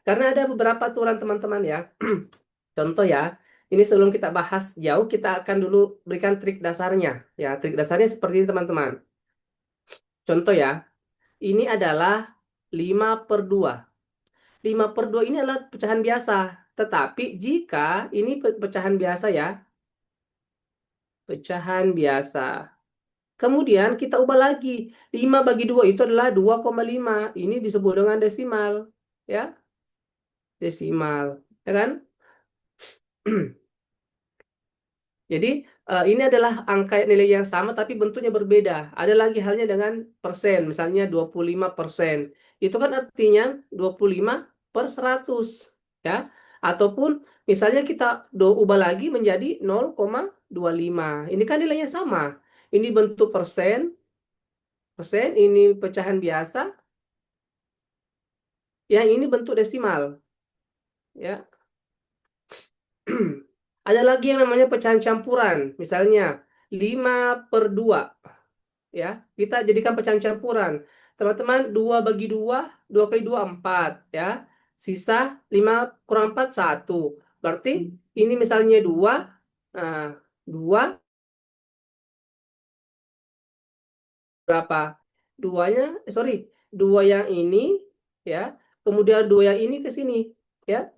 Karena ada beberapa aturan teman-teman ya. Contoh ya, ini sebelum kita bahas jauh, kita akan dulu berikan trik dasarnya. Ya, trik dasarnya seperti ini teman-teman. Contoh ya, ini adalah 5/2. 5/2 ini adalah pecahan biasa. Tetapi jika ini pecahan biasa ya, pecahan biasa. Kemudian kita ubah lagi. 5 bagi 2 itu adalah 2,5. Ini disebut dengan desimal. Ya, desimal. Ya kan? Jadi ini adalah angka nilai yang sama tapi bentuknya berbeda. Ada lagi halnya dengan persen. Misalnya 25%. Itu kan artinya 25/100. Ya. Ataupun misalnya kita ubah lagi menjadi 0,25. Ini kan nilainya sama. Ini bentuk persen, ini pecahan biasa, yang ini bentuk desimal, ya. Ada lagi yang namanya pecahan campuran, misalnya 5/2, ya. Kita jadikan pecahan campuran. Teman-teman, 2 bagi 2, 2 kali 2 4, ya. Sisa 5 kurang 4 1. Berarti ini misalnya 2, nah, 2 berapa? 2 yang ini, ya. Kemudian 2 yang ini ke sini, ya.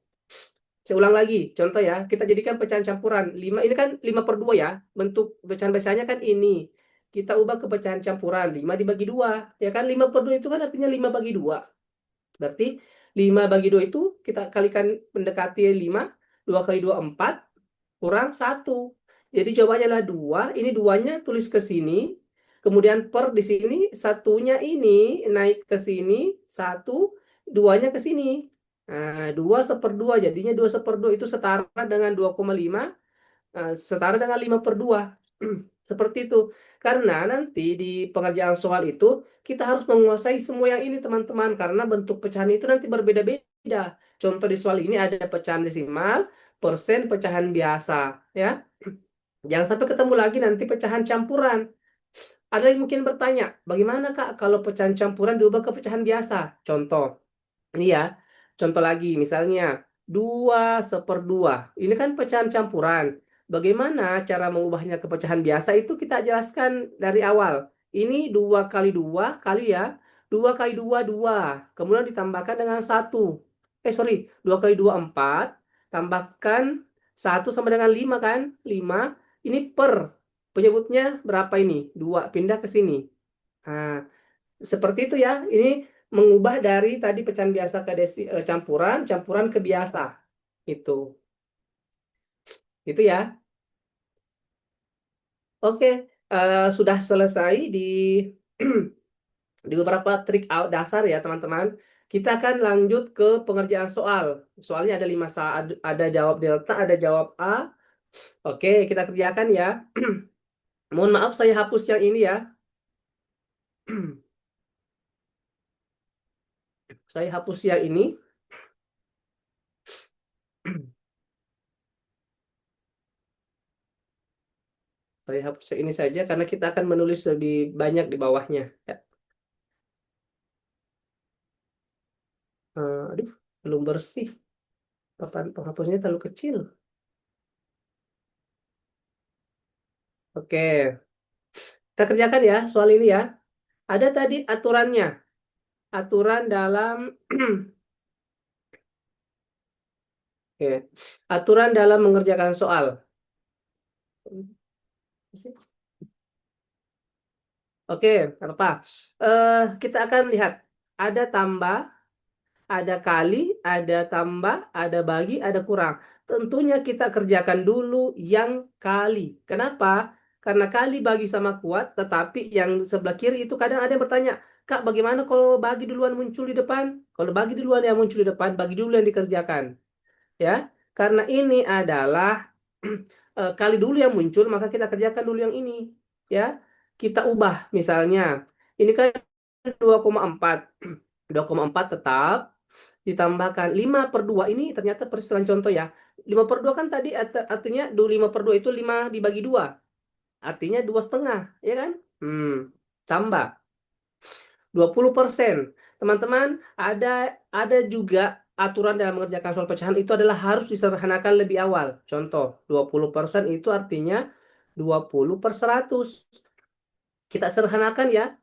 Saya ulang lagi, contoh ya, kita jadikan pecahan campuran. 5 ini kan 5/2 ya, bentuk pecahan biasanya kan ini. Kita ubah ke pecahan campuran, 5 dibagi 2. Ya kan, 5/2 itu kan artinya 5 bagi 2. Berarti 5 bagi 2 itu kita kalikan mendekati 5, 2 kali 2 4, kurang 1. Jadi jawabannya adalah 2, ini 2-nya tulis ke sini, kemudian per di sini, satunya ini naik ke sini, 1, 2-nya ke sini. Nah, 2/2, jadinya 2/2 itu setara dengan 2,5, setara dengan 5/2. Seperti itu. Karena nanti di pengerjaan soal itu, kita harus menguasai semua yang ini teman-teman, karena bentuk pecahan itu nanti berbeda-beda. Contoh di soal ini ada pecahan desimal, persen, pecahan biasa, ya. Jangan sampai ketemu lagi nanti pecahan campuran. Ada yang mungkin bertanya, bagaimana Kak kalau pecahan campuran diubah ke pecahan biasa? Contoh. Ini ya, contoh lagi, misalnya 2/2. Ini kan pecahan campuran. Bagaimana cara mengubahnya ke pecahan biasa itu kita jelaskan dari awal. Ini 2 kali 2 kali ya, 2 kali 2 2. Kemudian ditambahkan dengan 1. Sorry, 2 kali 2 4. Tambahkan 1 sama dengan 5 kan? 5. Ini per. penyebutnya berapa ini? 2, pindah ke sini. Nah, seperti itu ya. Ini mengubah dari tadi pecahan biasa ke campuran, campuran ke biasa. Itu. Itu ya. Oke, sudah selesai di di beberapa trik dasar ya teman-teman. Kita akan lanjut ke pengerjaan soal. Soalnya ada 5 saat, ada jawab delta, ada jawab A. Oke, kita kerjakan ya. Mohon maaf saya hapus yang ini ya. Saya hapus yang ini. Saya hapus yang ini saja karena kita akan menulis lebih banyak di bawahnya. Ya. Aduh, belum bersih. Papan penghapusnya terlalu kecil. Oke, kita kerjakan ya soal ini ya. Ada tadi aturannya. Aturan dalam Oke. Aturan dalam mengerjakan soal. Oke, nggak apa-apa. Kita akan lihat ada tambah, ada kali, ada tambah, ada bagi, ada kurang. Tentunya kita kerjakan dulu yang kali. Kenapa? Karena kali bagi sama kuat, tetapi yang sebelah kiri itu kadang ada yang bertanya, Kak, bagaimana kalau bagi duluan muncul di depan? Kalau bagi duluan yang muncul di depan, bagi dulu yang dikerjakan. Ya, karena ini adalah kali dulu yang muncul, maka kita kerjakan dulu yang ini. Ya, kita ubah misalnya. Ini kan 2,4. 2,4 tetap ditambahkan 5/2 ini ternyata perisilan contoh ya. 5/2 kan tadi artinya 5/2 itu 5 dibagi 2. Artinya 2,5, ya kan? Tambah 20%. Teman-teman, ada juga aturan dalam mengerjakan soal pecahan itu adalah harus disederhanakan lebih awal. Contoh, 20% itu artinya 20/100. Kita sederhanakan ya.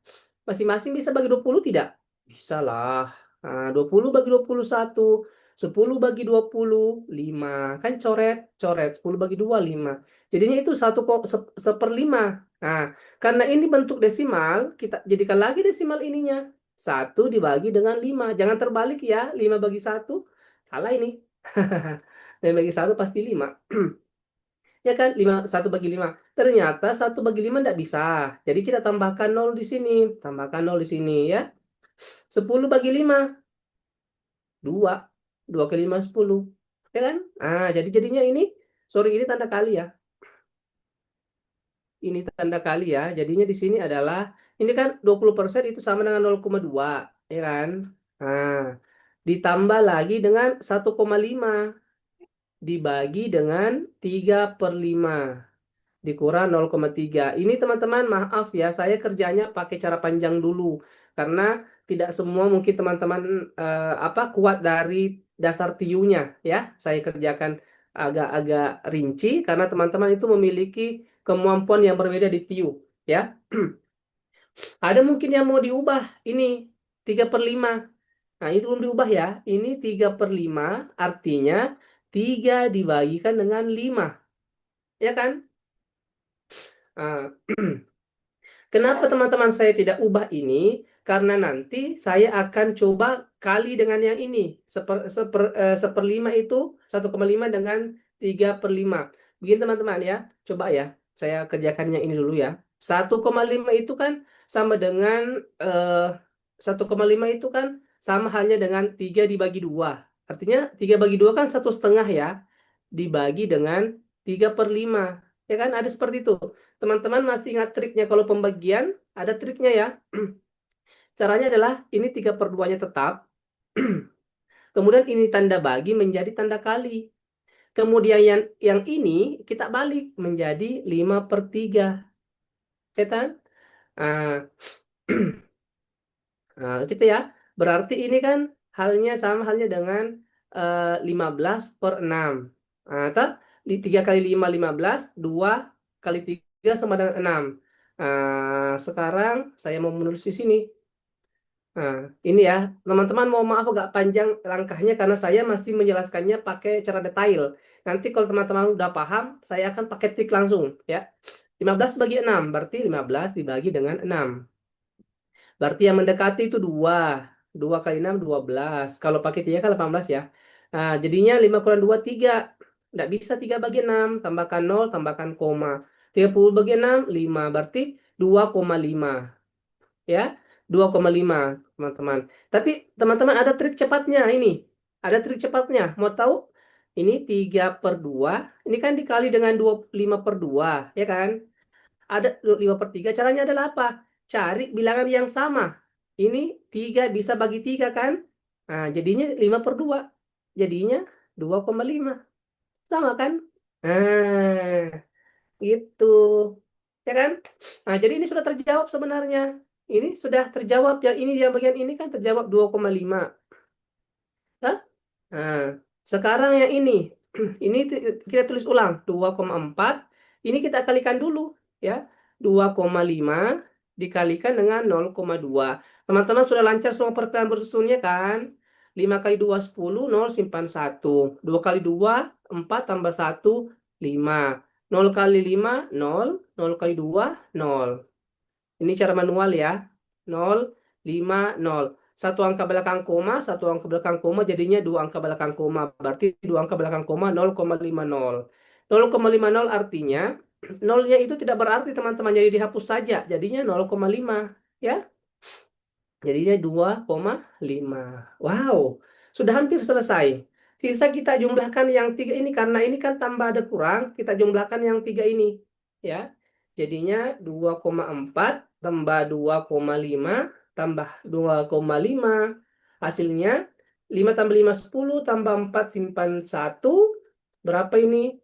Masing-masing bisa bagi 20 tidak? Bisa lah. Nah, 20 bagi 21, 10 bagi 20, 5. Kan coret, coret. 10 bagi 2, 5. Jadinya itu 1/5. Nah, karena ini bentuk desimal, kita jadikan lagi desimal ininya. 1 dibagi dengan 5. Jangan terbalik ya, 5 bagi 1. Salah ini. 5 bagi 1 pasti 5. Ya kan, 1/5. Ternyata 1/5 tidak bisa. Jadi kita tambahkan 0 di sini. Tambahkan 0 di sini ya. 10/5. 2. 2 ke 5, 10. Ya kan? Jadinya ini, sorry, ini tanda kali ya. Ini tanda kali ya. Jadinya di sini adalah, ini kan 20% itu sama dengan 0,2. Ya kan? Nah, ditambah lagi dengan 1,5. Dibagi dengan 3/5. Dikurang 0,3. Ini teman-teman maaf ya, saya kerjanya pakai cara panjang dulu karena tidak semua mungkin teman-teman kuat dari dasar tiunya ya. Saya kerjakan agak-agak rinci karena teman-teman itu memiliki kemampuan yang berbeda di tiu ya. Ada mungkin yang mau diubah ini 3/5. Nah, itu belum diubah ya. Ini 3/5 artinya 3 dibagikan dengan 5. Ya kan? Nah, kenapa teman-teman saya tidak ubah ini? Karena nanti saya akan coba kali dengan yang ini. 1/5 itu 1,5 dengan 3/5. Begini teman-teman ya. Coba ya. Saya kerjakan yang ini dulu ya. 1,5 itu kan sama dengan 1,5 itu kan sama halnya dengan 3 dibagi 2. Artinya 3 bagi 2 kan 1,5 ya. Dibagi dengan 3/5. Ya kan ada seperti itu. Teman-teman masih ingat triknya kalau pembagian? Ada triknya ya. Caranya adalah ini 3/2-nya tetap. Kemudian ini tanda bagi menjadi tanda kali. Kemudian yang ini kita balik menjadi 5/3. Ya kan? Nah, gitu ya. Berarti ini kan sama halnya dengan 15/6. Atau 3 kali 5, 15. 2 kali 3 sama dengan 6. Sekarang saya mau menulis di sini. Nah, ini ya, teman-teman mau maaf agak panjang langkahnya karena saya masih menjelaskannya pakai cara detail. Nanti kalau teman-teman udah paham, saya akan pakai trik langsung ya. 15 bagi 6, berarti 15 dibagi dengan 6. Berarti yang mendekati itu 2. 2 kali 6, 12. Kalau pakai 3 kan 18 ya. Nah, jadinya 5 kurang 2, 3. Nggak bisa 3 bagi 6. Tambahkan 0, tambahkan koma. 30 bagi 6, 5. Berarti 2,5. Ya, 2,5 teman-teman. Tapi teman-teman ada trik cepatnya ini. Ada trik cepatnya. Mau tahu? Ini 3 per 2. Ini kan dikali dengan 25 per 2. Ya kan? Ada 5 per 3. Caranya adalah apa? Cari bilangan yang sama. Ini 3 bisa bagi 3 kan? Nah, jadinya 5 per 2. Jadinya 2,5. Sama kan? Nah, gitu. Ya kan? Nah, jadi ini sudah terjawab sebenarnya. Ini sudah terjawab. Yang ini yang bagian ini kan terjawab 2,5. Hah? Nah, sekarang yang ini. Ini kita tulis ulang. 2,4. Ini kita kalikan dulu. Ya. 2,5 dikalikan dengan 0,2. Teman-teman sudah lancar semua perkalian bersusunnya kan? 5 kali 2, 10. 0 simpan 1. 2 kali 2, 4 tambah 1, 5. 0 kali 5, 0. 0 kali 2, 0. Ini cara manual ya. 0, 5, 0. Satu angka belakang koma, satu angka belakang koma, jadinya dua angka belakang koma. Berarti dua angka belakang koma 0,50. 0,50 artinya, nolnya itu tidak berarti teman-teman, jadi dihapus saja. Jadinya 0,5. Ya, jadinya 2,5. Wow, sudah hampir selesai. Sisa kita jumlahkan yang tiga ini, karena ini kan tambah ada kurang, kita jumlahkan yang tiga ini. Ya, jadinya 2,4 tambah 2,5 tambah 2,5. Hasilnya 5 tambah 5, 10, tambah 4 simpan 1. Berapa ini?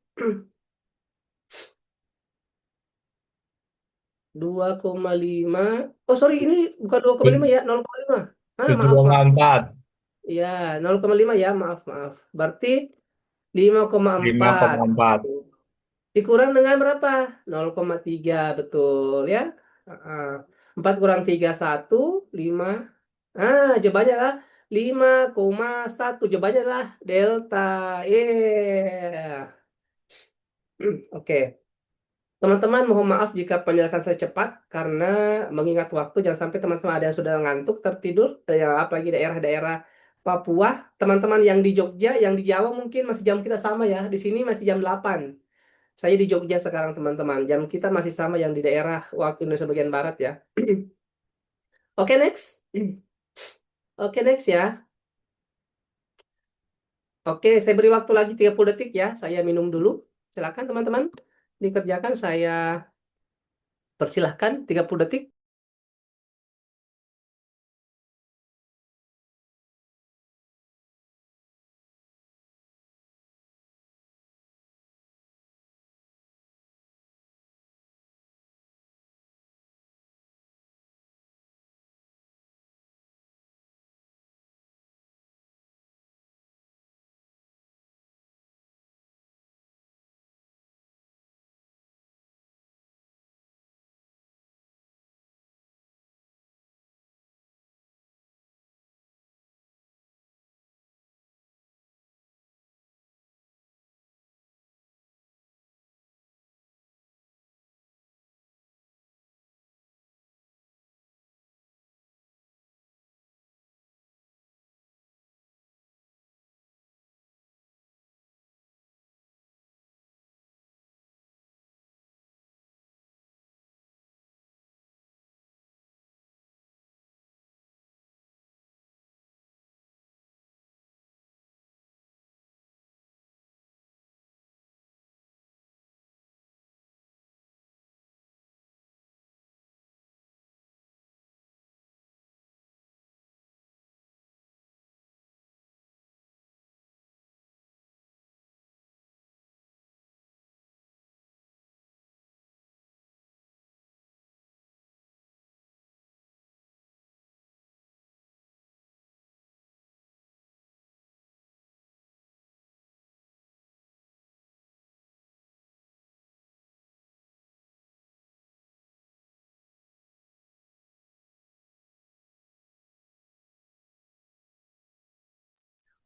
2,5. Oh, sorry, ini bukan 2,5 ya, 0,5. Ah, tujuh maaf, koma maaf. empat Ya, 0,5 ya, maaf, maaf. Berarti 5,4. 5,4. Dikurang dengan berapa? 0,3, betul ya. Heeh. 4 kurang 3, 1, 5. Jawabannya adalah 5,1. Jawabannya adalah delta. Yeah. Oke. Teman-teman, mohon maaf jika penjelasan saya cepat karena mengingat waktu, jangan sampai teman-teman ada yang sudah ngantuk, tertidur, ya apalagi daerah-daerah Papua, teman-teman yang di Jogja, yang di Jawa mungkin masih jam kita sama ya. Di sini masih jam 8. Saya di Jogja sekarang teman-teman. Jam kita masih sama yang di daerah waktu Indonesia bagian barat ya. Oke, next. Oke, next ya. Oke, saya beri waktu lagi 30 detik ya. Saya minum dulu. Silakan teman-teman. Dikerjakan, saya persilahkan 30 detik.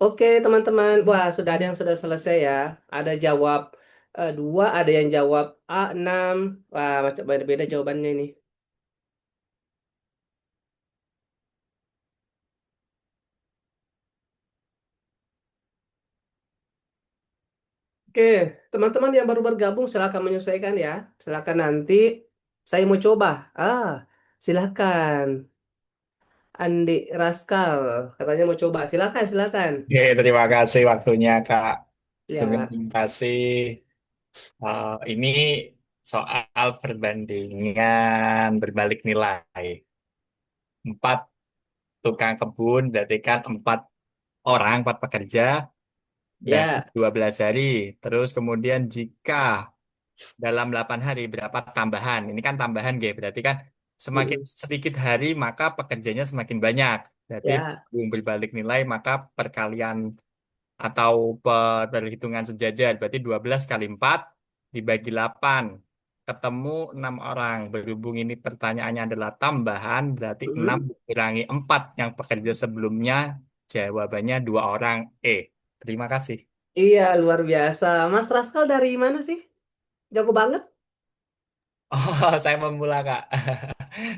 Oke, teman-teman. Wah, sudah ada yang sudah selesai ya. Ada jawab Dua ada yang jawab A, 6. Wah, macam beda-beda jawabannya ini. Oke, teman-teman yang baru bergabung silakan menyesuaikan ya. Silakan nanti saya mau coba. Silakan. Andi Raskal katanya mau coba. Silakan, silakan. Oke, terima kasih waktunya Kak. Ya, Terima kasih. Ini soal perbandingan berbalik nilai. Empat tukang kebun, berarti kan empat orang, empat pekerja dalam ya. 12 hari. Terus kemudian jika dalam 8 hari berapa tambahan? Ini kan tambahan, G. Berarti kan semakin Mm-mm. sedikit hari maka pekerjanya semakin banyak. Berarti Ya. berbalik nilai maka perkalian atau perhitungan sejajar. Berarti 12 kali 4 dibagi 8. Ketemu 6 orang. Berhubung ini pertanyaannya adalah tambahan, berarti 6 Mm-mm. dikurangi 4 yang pekerja sebelumnya. Jawabannya 2 orang. Terima kasih. Iya, luar biasa. Mas Raskal dari mana sih? Jago banget. Oh, saya memula, Kak.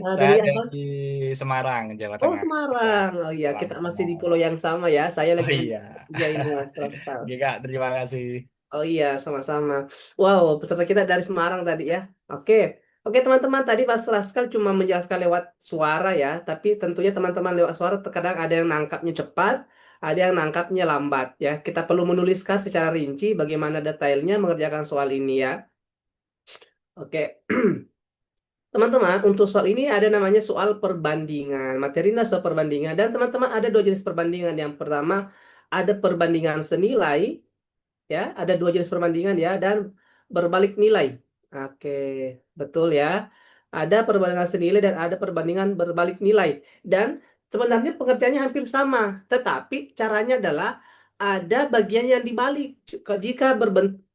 Nah, Saya dari dari apa? Semarang, Jawa Oh, Tengah. Ya, Semarang. Oh iya, kita selamat masih di malam. pulau yang sama ya. Saya Oh lagi di iya. Jogja ini, Mas Raskal. Oke, Kak, terima kasih. Oh iya, sama-sama. Wow, peserta kita dari Semarang tadi ya. Oke. Oke, teman-teman, tadi Mas Raskal cuma menjelaskan lewat suara ya, tapi tentunya teman-teman lewat suara terkadang ada yang nangkapnya cepat, ada yang nangkapnya lambat ya. Kita perlu menuliskan secara rinci bagaimana detailnya mengerjakan soal ini ya. Oke. Teman-teman, untuk soal ini ada namanya soal perbandingan. Materinya soal perbandingan. Dan teman-teman ada dua jenis perbandingan. Yang pertama, ada perbandingan senilai, ya. Ada dua jenis perbandingan ya, dan berbalik nilai. Oke, betul ya. Ada perbandingan senilai dan ada perbandingan berbalik nilai. Dan sebenarnya pengerjaannya hampir sama. Tetapi caranya adalah ada bagian yang dibalik. Jika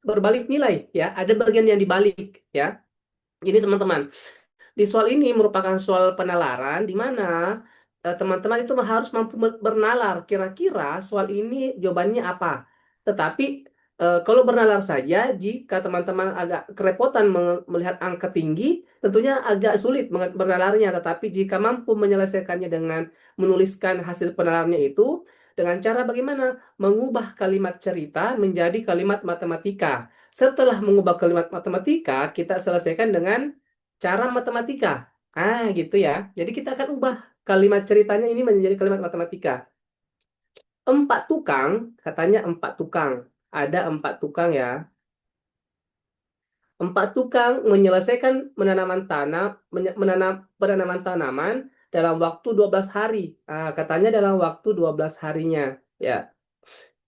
berbalik nilai, ya, ada bagian yang dibalik, ya. Ini teman-teman. Di soal ini merupakan soal penalaran di mana teman-teman itu harus mampu bernalar kira-kira soal ini jawabannya apa. Tetapi kalau bernalar saja, jika teman-teman agak kerepotan melihat angka tinggi, tentunya agak sulit bernalarnya. Tetapi jika mampu menyelesaikannya dengan menuliskan hasil penalarannya itu, dengan cara bagaimana? Mengubah kalimat cerita menjadi kalimat matematika. Setelah mengubah kalimat matematika, kita selesaikan dengan cara matematika. Gitu ya. Jadi kita akan ubah kalimat ceritanya ini menjadi kalimat matematika. Empat tukang, katanya empat tukang. Ada empat tukang ya. Empat tukang menyelesaikan menanam penanaman tanaman dalam waktu 12 hari. Katanya dalam waktu 12 harinya. Ya.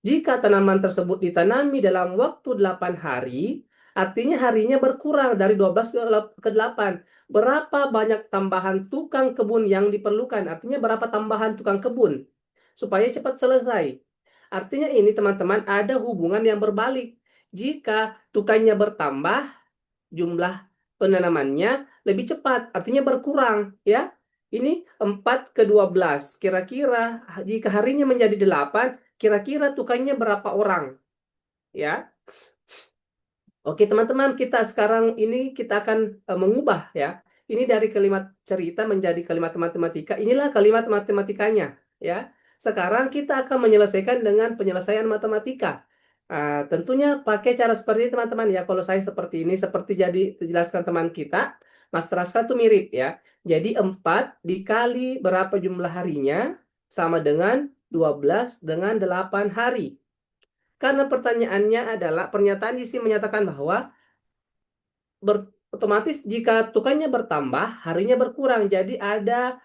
Jika tanaman tersebut ditanami dalam waktu 8 hari, artinya harinya berkurang dari 12 ke 8. Berapa banyak tambahan tukang kebun yang diperlukan? Artinya berapa tambahan tukang kebun supaya cepat selesai. Artinya ini teman-teman ada hubungan yang berbalik. Jika tukangnya bertambah, jumlah penanamannya lebih cepat, artinya berkurang ya. Ini 4 ke 12. Kira-kira jika harinya menjadi 8, kira-kira tukangnya berapa orang ya? Oke, teman-teman, kita sekarang ini kita akan mengubah ya. Ini dari kalimat cerita menjadi kalimat matematika. Inilah kalimat matematikanya ya. Sekarang kita akan menyelesaikan dengan penyelesaian matematika. Tentunya pakai cara seperti ini, teman-teman ya. Kalau saya seperti ini, seperti jadi dijelaskan teman kita, Mas Raska itu mirip ya. Jadi 4 dikali berapa jumlah harinya sama dengan 12 dengan 8 hari. Karena pertanyaannya adalah pernyataan di sini menyatakan bahwa otomatis jika tukangnya bertambah, harinya berkurang. Jadi ada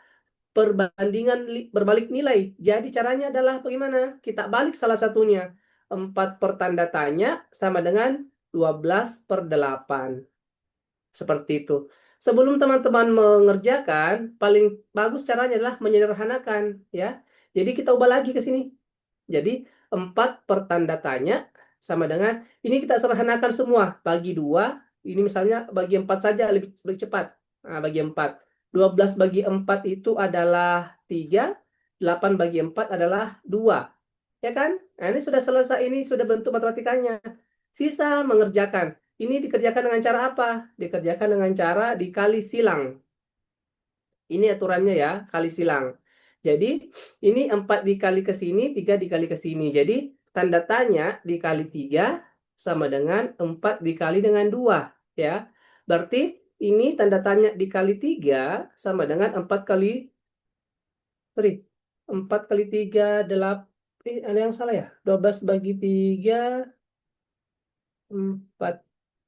perbandingan berbalik nilai. Jadi caranya adalah bagaimana? Kita balik salah satunya. 4 per tanda tanya sama dengan 12 per 8. Seperti itu. Sebelum teman-teman mengerjakan, paling bagus caranya adalah menyederhanakan. Ya. Jadi kita ubah lagi ke sini. Jadi 4 per tanda tanya sama dengan, ini kita sederhanakan semua. Bagi 2, ini misalnya bagi 4 saja lebih cepat. Bagi 4. 12 bagi 4 itu adalah 3. 8 bagi 4 adalah 2. Ya kan? Nah, ini sudah selesai, ini sudah bentuk matematikanya. Sisa mengerjakan. Ini dikerjakan dengan cara apa? Dikerjakan dengan cara dikali silang. Ini aturannya ya, kali silang. Jadi ini 4 dikali ke sini, 3 dikali ke sini. Jadi tanda tanya dikali 3 sama dengan 4 dikali dengan 2. Ya. Berarti ini tanda tanya dikali 3 sama dengan 4 kali, sorry, 4 kali 3, 8. Ada yang salah ya? 12 bagi 3, 4.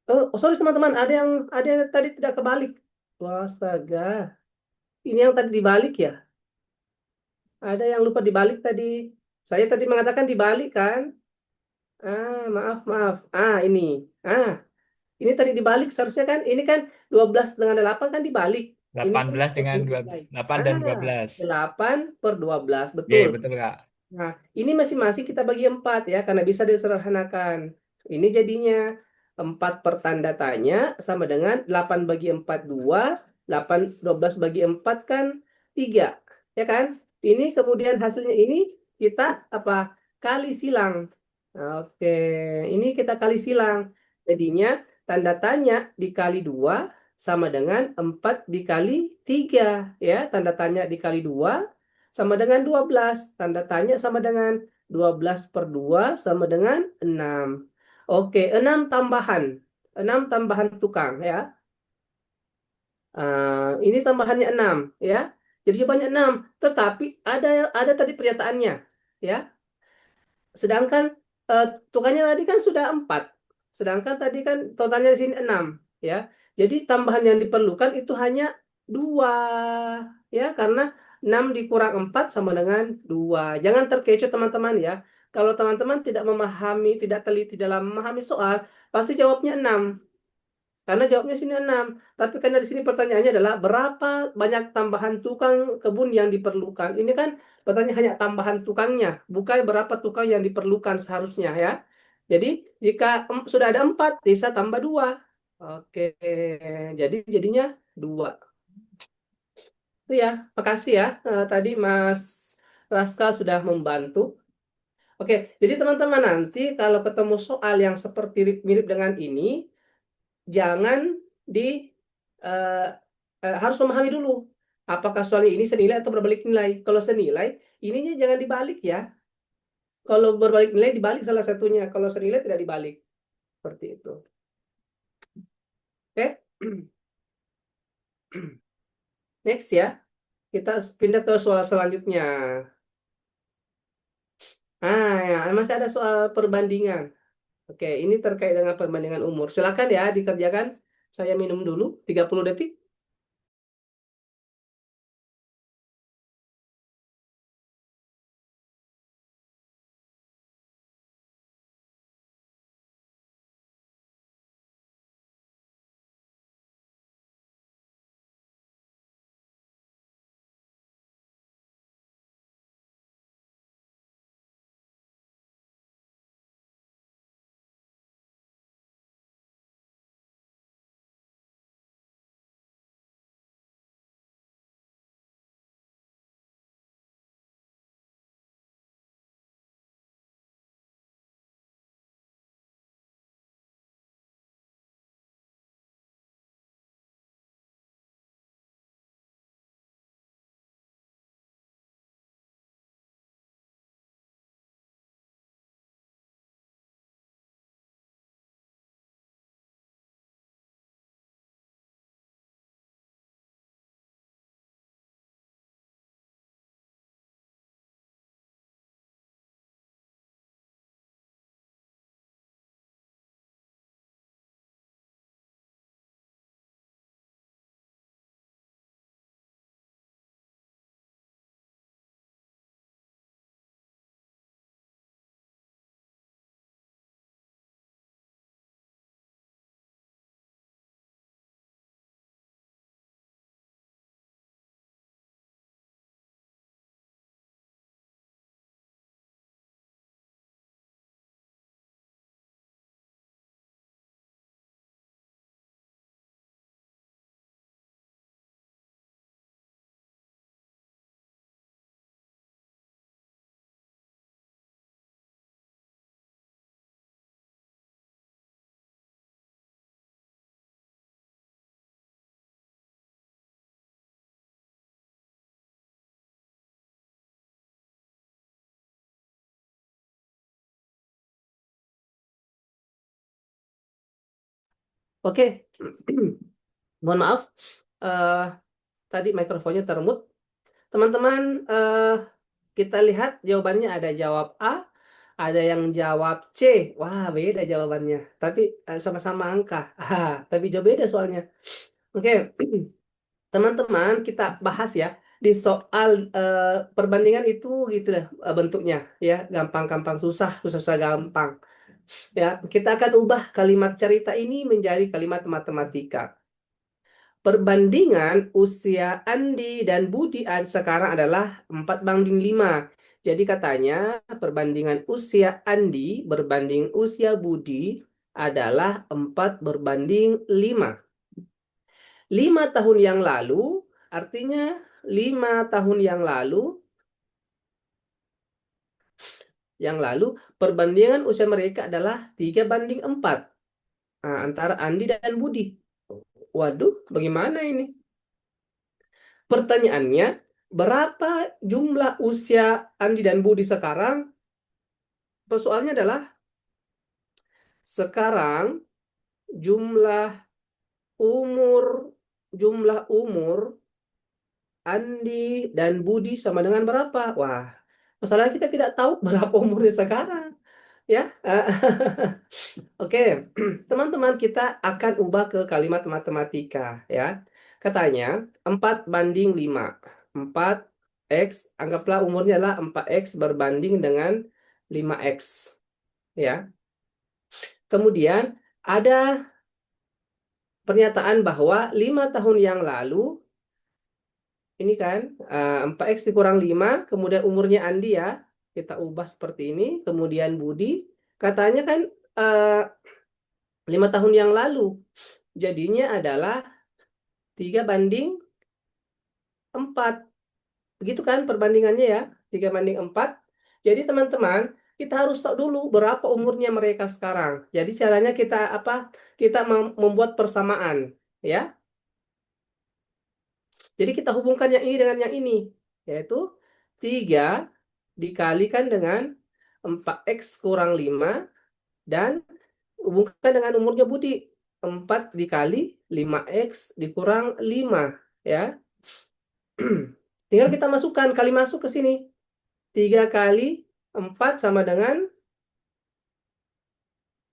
Oh, sorry teman-teman, ada yang tadi tidak kebalik. Wah, astaga. Ini yang tadi dibalik ya? Ada yang lupa dibalik tadi. Saya tadi mengatakan dibalik kan? Maaf, maaf. Ini. Ah, ini tadi dibalik seharusnya kan? Ini kan 12 dengan 8 kan dibalik. Ini kan 18 dengan berbalik 2, nilai. 8 dan Ah, 12. 8 per 12, Iya, betul. betul, Kak. Nah, ini masing-masing kita bagi 4 ya, karena bisa disederhanakan. Ini jadinya 4 per tanda tanya sama dengan 8 bagi 4, 2. 8, 12 bagi 4 kan 3. Ya kan? Ini kemudian hasilnya ini kita apa? Kali silang. Oke, ini kita kali silang. Jadinya tanda tanya dikali 2 sama dengan 4 dikali 3. Ya, tanda tanya dikali 2 sama dengan 12. Tanda tanya sama dengan 12 per 2 sama dengan 6. Oke, 6 tambahan. 6 tambahan tukang ya. Ini tambahannya 6 ya. Jadi jawabannya 6. Tetapi ada tadi pernyataannya ya. Sedangkan tukangnya tadi kan sudah 4. Sedangkan tadi kan totalnya di sini 6 ya. Jadi tambahan yang diperlukan itu hanya 2 ya, karena 6 dikurang 4 sama dengan 2. Jangan terkecoh teman-teman ya. Kalau teman-teman tidak memahami, tidak teliti dalam memahami soal, pasti jawabnya 6. Karena jawabnya sini 6. Tapi karena di sini pertanyaannya adalah berapa banyak tambahan tukang kebun yang diperlukan. Ini kan pertanyaan hanya tambahan tukangnya, bukan berapa tukang yang diperlukan seharusnya ya. Jadi jika sudah ada 4, bisa tambah 2. Oke, jadi jadinya 2. Itu ya, makasih ya. Tadi Mas Raska sudah membantu. Oke, jadi teman-teman nanti kalau ketemu soal yang seperti mirip dengan ini, jangan di eh, harus memahami dulu apakah soal ini senilai atau berbalik nilai. Kalau senilai, ininya jangan dibalik ya. Kalau berbalik nilai dibalik salah satunya. Kalau senilai tidak dibalik. Seperti itu. Oke. Next ya. Kita pindah ke soal selanjutnya. Ya, masih ada soal perbandingan. Oke, ini terkait dengan perbandingan umur. Silakan ya dikerjakan. Saya minum dulu 30 detik. Oke. Mohon maaf. eh, Tadi mikrofonnya termute. Teman-teman, kita lihat jawabannya ada jawab A, ada yang jawab C. Wah, beda jawabannya. Tapi sama-sama angka. Tapi jauh beda soalnya. Oke, teman-teman, kita bahas ya di soal perbandingan itu gitu lah bentuknya ya, gampang-gampang susah, susah-susah gampang. Ya, kita akan ubah kalimat cerita ini menjadi kalimat matematika. Perbandingan usia Andi dan Budian sekarang adalah 4:5. Jadi katanya perbandingan usia Andi berbanding usia Budi adalah 4:5. 5 tahun yang lalu, artinya 5 tahun yang lalu perbandingan usia mereka adalah 3:4. Nah, antara Andi dan Budi. Waduh, bagaimana ini? Pertanyaannya, berapa jumlah usia Andi dan Budi sekarang? Persoalannya adalah sekarang jumlah umur jumlah umur Andi dan Budi sama dengan berapa? Wah, masalahnya kita tidak tahu berapa umurnya sekarang, ya. Oke, teman-teman, kita akan ubah ke kalimat matematika, ya. Katanya 4:5. 4x, anggaplah umurnya adalah 4x berbanding dengan 5x, ya. Kemudian ada pernyataan bahwa 5 tahun yang lalu, ini kan 4x dikurang 5, kemudian umurnya Andi ya, kita ubah seperti ini, kemudian Budi, katanya kan eh, 5 tahun yang lalu, jadinya adalah 3:4. Begitu kan perbandingannya ya, 3:4. Jadi teman-teman, kita harus tahu dulu berapa umurnya mereka sekarang. Jadi caranya kita apa? Kita membuat persamaan, ya. Jadi kita hubungkan yang ini dengan yang ini, yaitu 3 dikalikan dengan 4x kurang 5 dan hubungkan dengan umurnya Budi. 4 dikali 5x dikurang 5, ya. Tinggal kita masukkan, kali masuk ke sini. 3 kali 4 sama dengan,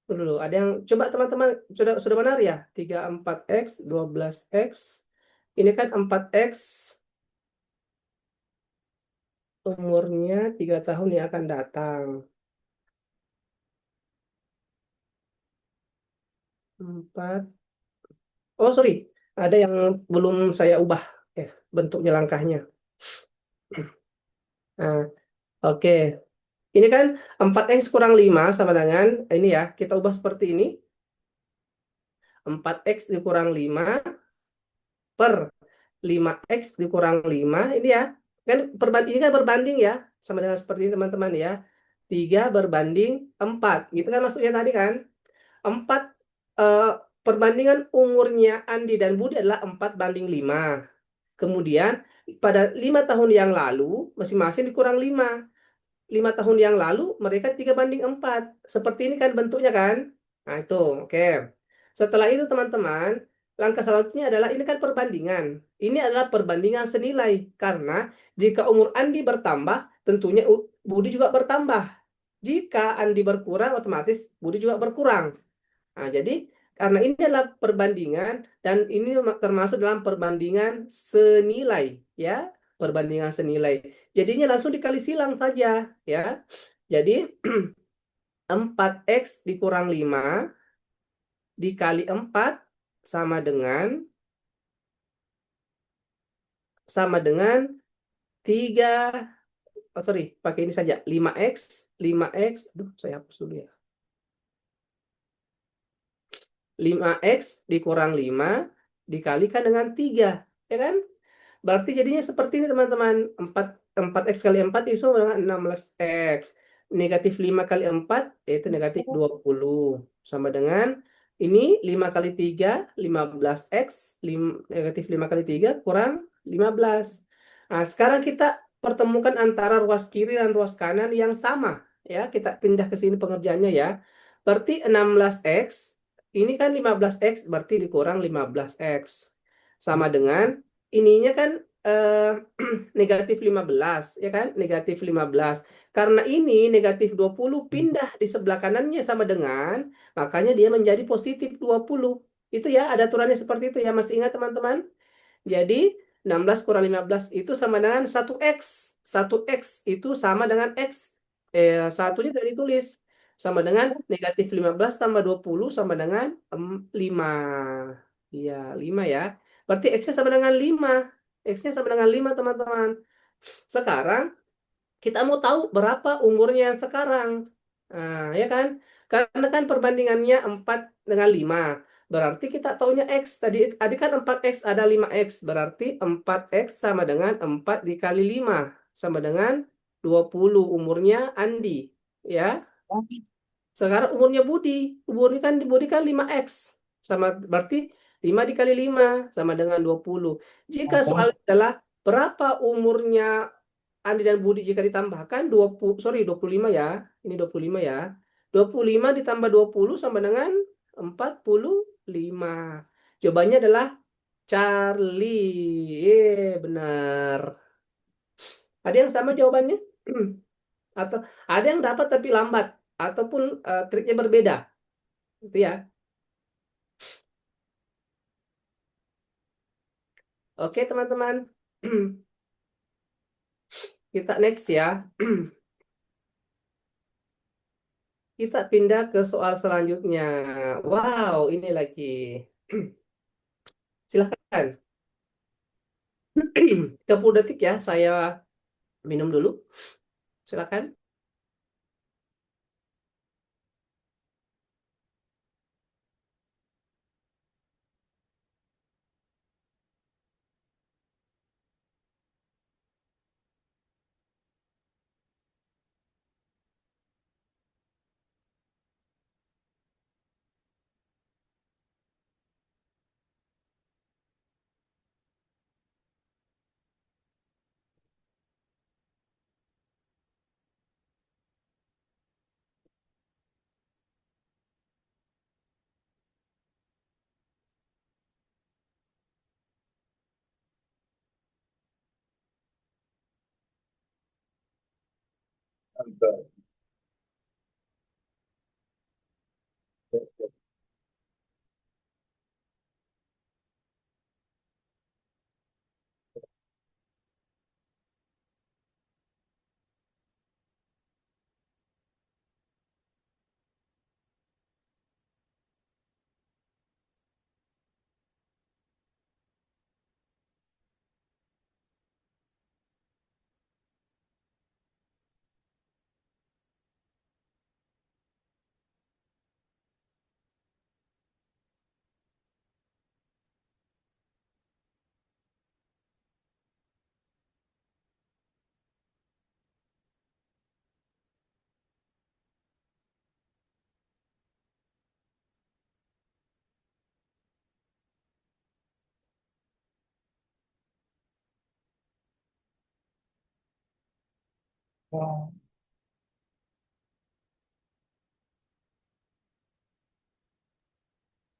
dulu ada yang coba teman-teman sudah benar ya? 34x 12x. Ini kan 4x umurnya 3 tahun yang akan datang. 4. Oh, sorry. Ada yang belum saya ubah. Bentuknya langkahnya. Nah, oke. Ini kan 4x kurang 5 sama dengan, ini ya, kita ubah seperti ini. 4x dikurang 5 per 5x dikurang 5. Ini ya, kan ini kan berbanding ya. Sama dengan seperti ini teman-teman ya. 3:4. Gitu kan maksudnya tadi kan. 4 perbandingan umurnya Andi dan Budi adalah 4:5. Kemudian pada 5 tahun yang lalu masing-masing dikurang 5. 5 tahun yang lalu mereka 3:4. Seperti ini kan bentuknya kan. Nah itu, oke. Setelah itu teman-teman, langkah selanjutnya adalah ini kan perbandingan. Ini adalah perbandingan senilai. Karena jika umur Andi bertambah, tentunya Budi juga bertambah. Jika Andi berkurang, otomatis Budi juga berkurang. Nah, jadi karena ini adalah perbandingan dan ini termasuk dalam perbandingan senilai, ya, perbandingan senilai. Jadinya langsung dikali silang saja, ya. Jadi 4x dikurang 5 dikali 4 sama dengan 3, sorry, pakai ini saja, 5x, aduh, saya hapus dulu ya. 5x dikurang 5 dikalikan dengan 3, ya kan? Berarti jadinya seperti ini teman-teman. 4x kali 4 itu sama dengan 16x. Negatif 5 kali 4 yaitu negatif 20. Sama dengan ini 5 kali 3, 15x. Negatif 5 kali 3 kurang 15. Nah, sekarang kita pertemukan antara ruas kiri dan ruas kanan yang sama. Ya, kita pindah ke sini pengerjaannya ya. Berarti 16x ini kan 15X berarti dikurang 15X. Sama dengan ininya kan eh, negatif 15, ya kan? Negatif 15. Karena ini negatif 20 pindah di sebelah kanannya sama dengan, makanya dia menjadi positif 20. Itu ya, ada aturannya seperti itu ya. Masih ingat teman-teman? Jadi 16 kurang 15 itu sama dengan 1X. 1X itu sama dengan X. Satunya sudah ditulis. Sama dengan negatif 15 tambah 20 sama dengan 5. Iya, 5 ya. Berarti X-nya sama dengan 5. X-nya sama dengan 5 teman-teman. Sekarang kita mau tahu berapa umurnya sekarang. Nah, ya kan? Karena kan perbandingannya 4 dengan 5. Berarti kita taunya X. Tadi kan 4X ada 5X. Berarti 4X sama dengan 4 dikali 5. Sama dengan 20 umurnya Andi. Ya. Sekarang umurnya Budi. Budi kan 5X. Sama berarti 5 dikali 5 sama dengan 20. Jika soalnya adalah berapa umurnya Andi dan Budi jika ditambahkan 20, sorry 25 ya. Ini 25 ya. 25 ditambah 20 sama dengan 45. Jawabannya adalah Charlie. Benar. Ada yang sama jawabannya? Atau ada yang dapat tapi lambat ataupun triknya berbeda. Itu ya. Oke, teman-teman. Kita next ya. Kita pindah ke soal selanjutnya. Wow, ini lagi. Silahkan. 30 detik ya, saya minum dulu. Silakan.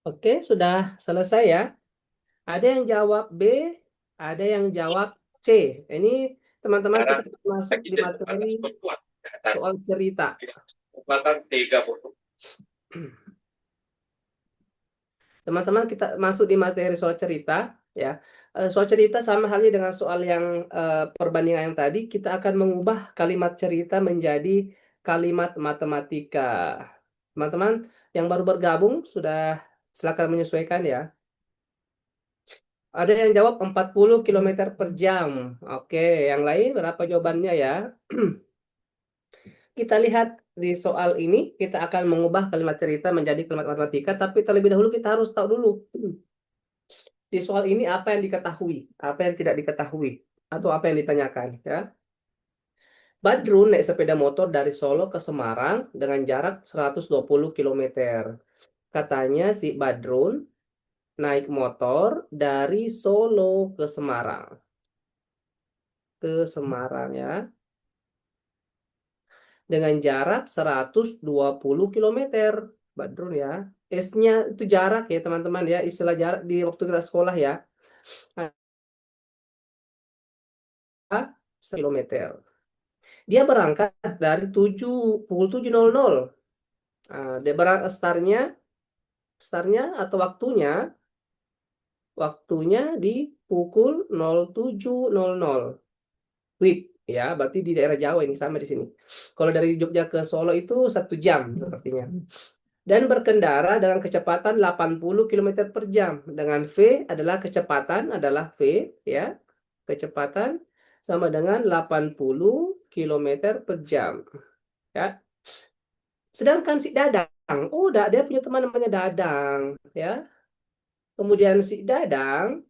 Oke, sudah selesai ya. Ada yang jawab B, ada yang jawab C. Ini teman-teman kita masuk di materi soal cerita. Teman-teman kita masuk di materi soal cerita ya. Soal cerita sama halnya dengan soal yang perbandingan yang tadi, kita akan mengubah kalimat cerita menjadi kalimat matematika. Teman-teman yang baru bergabung sudah silakan menyesuaikan ya. Ada yang jawab 40 km per jam. Oke, yang lain berapa jawabannya ya? Kita lihat di soal ini, kita akan mengubah kalimat cerita menjadi kalimat matematika, tapi terlebih dahulu kita harus tahu dulu di soal ini apa yang diketahui, apa yang tidak diketahui, atau apa yang ditanyakan ya. Badrun naik sepeda motor dari Solo ke Semarang dengan jarak 120 km. Katanya si Badrun naik motor dari Solo ke Semarang. Ke Semarang ya. Dengan jarak 120 km. Badrun ya. S-nya itu jarak ya teman-teman ya, istilah jarak di waktu kita sekolah ya. Nah, 1 kilometer. Dia berangkat dari pukul 7.00. Nah, dia berangkat startnya atau waktunya di pukul 07.00. WIB ya, berarti di daerah Jawa ini sama di sini. Kalau dari Jogja ke Solo itu 1 jam sepertinya. Dan berkendara dengan kecepatan 80 kilometer per jam. Dengan kecepatan adalah V ya. Kecepatan sama dengan 80 kilometer per jam ya. Sedangkan si Dadang, oh dia punya teman namanya Dadang ya. Kemudian si Dadang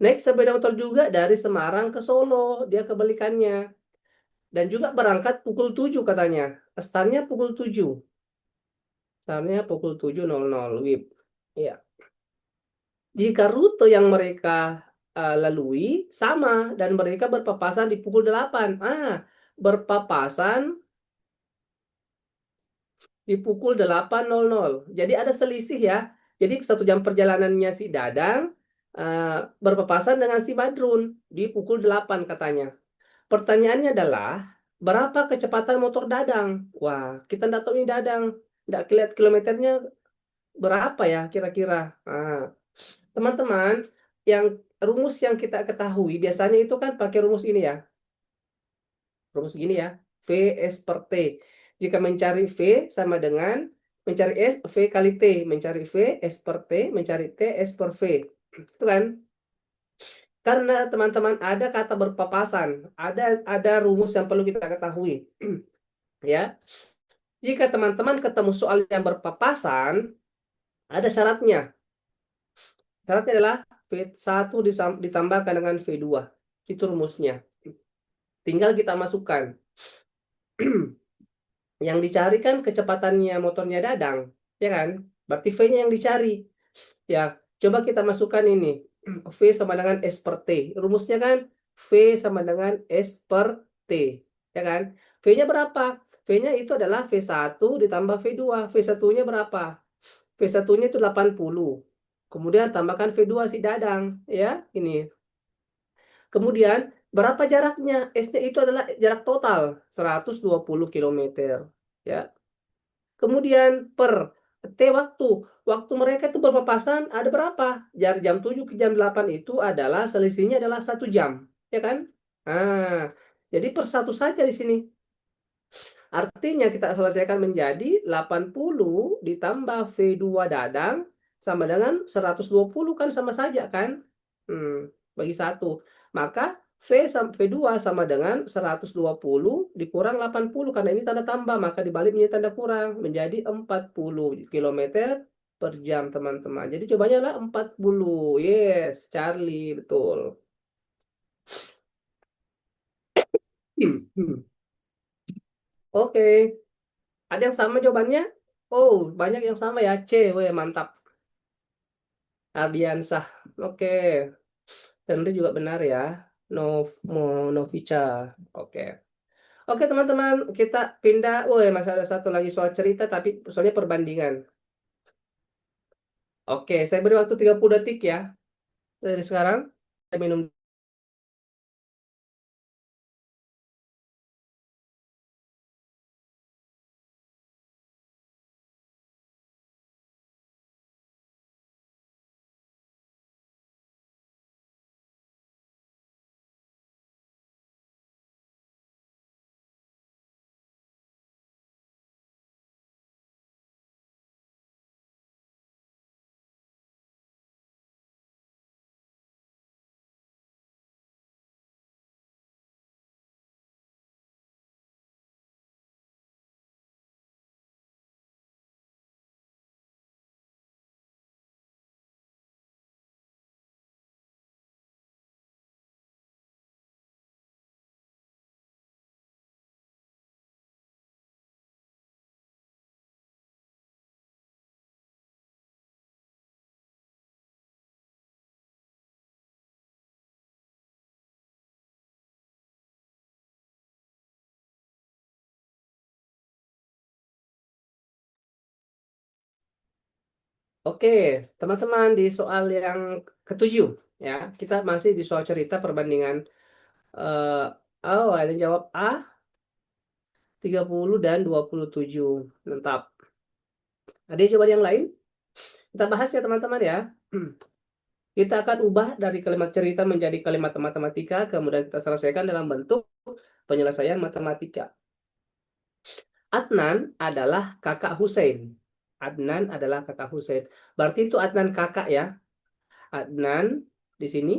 naik sepeda motor juga dari Semarang ke Solo, dia kebalikannya. Dan juga berangkat pukul 7 katanya. Startnya pukul 7. Startnya pukul 7.00 WIB. Ya. Jika rute yang mereka lalui sama dan mereka berpapasan di pukul 8. Berpapasan di pukul 8.00. Jadi ada selisih ya. Jadi 1 jam perjalanannya si Dadang berpapasan dengan si Badrun di pukul 8 katanya. Pertanyaannya adalah, berapa kecepatan motor Dadang? Wah, kita nggak tahu ini Dadang. Nggak kelihatan kilometernya berapa ya kira-kira. Teman-teman, rumus yang kita ketahui biasanya itu kan pakai rumus ini ya. Rumus gini ya, V S per T. Jika mencari V sama dengan mencari S, V kali T. Mencari V, S per T. Mencari T, S per V. Itu kan? Karena teman-teman ada kata berpapasan, ada rumus yang perlu kita ketahui. Ya, jika teman-teman ketemu soal yang berpapasan, ada syaratnya. Syaratnya adalah V1 ditambahkan dengan V2. Itu rumusnya. Tinggal kita masukkan. Yang dicari kan kecepatannya motornya Dadang, ya kan? Berarti V-nya yang dicari. Ya, coba kita masukkan ini. V sama dengan S per T. Rumusnya kan V sama dengan S per T. Ya kan? V-nya berapa? V-nya itu adalah V1 ditambah V2. V1-nya berapa? V1-nya itu 80. Kemudian tambahkan V2 si Dadang. Ya, ini. Kemudian berapa jaraknya? S-nya itu adalah jarak total 120 kilometer. Ya. Kemudian per T waktu. Waktu mereka itu berpapasan ada berapa? Dari jam 7 ke jam 8 itu adalah selisihnya adalah 1 jam. Ya kan? Jadi per satu saja di sini. Artinya kita selesaikan menjadi 80 ditambah V2 Dadang sama dengan 120 kan sama saja kan? Bagi 1. Maka V2 sama dengan 120 dikurang 80 karena ini tanda tambah, maka dibalik menjadi tanda kurang menjadi 40 kilometer per jam teman-teman. Jadi cobanya lah 40. Yes, Charlie, betul. Oke. Ada yang sama jawabannya? Oh, banyak yang sama ya. C, weh, mantap. Ardiansah. Oke. Tentu juga benar ya. No, Novica. Oke. Oke, teman-teman, kita pindah. Woi, masih ada satu lagi soal cerita, tapi soalnya perbandingan. Oke, saya beri waktu 30 detik ya. Dari sekarang, saya minum Oke, teman-teman di soal yang ketujuh ya, kita masih di soal cerita perbandingan eh oh, ada yang jawab A 30 dan 27. Mantap. Ada jawaban yang lain? Kita bahas ya teman-teman ya. Kita akan ubah dari kalimat cerita menjadi kalimat matematika, kemudian kita selesaikan dalam bentuk penyelesaian matematika. Adnan adalah kakak Hussein. Adnan adalah kakak Hussein. Berarti itu Adnan kakak ya. Adnan di sini.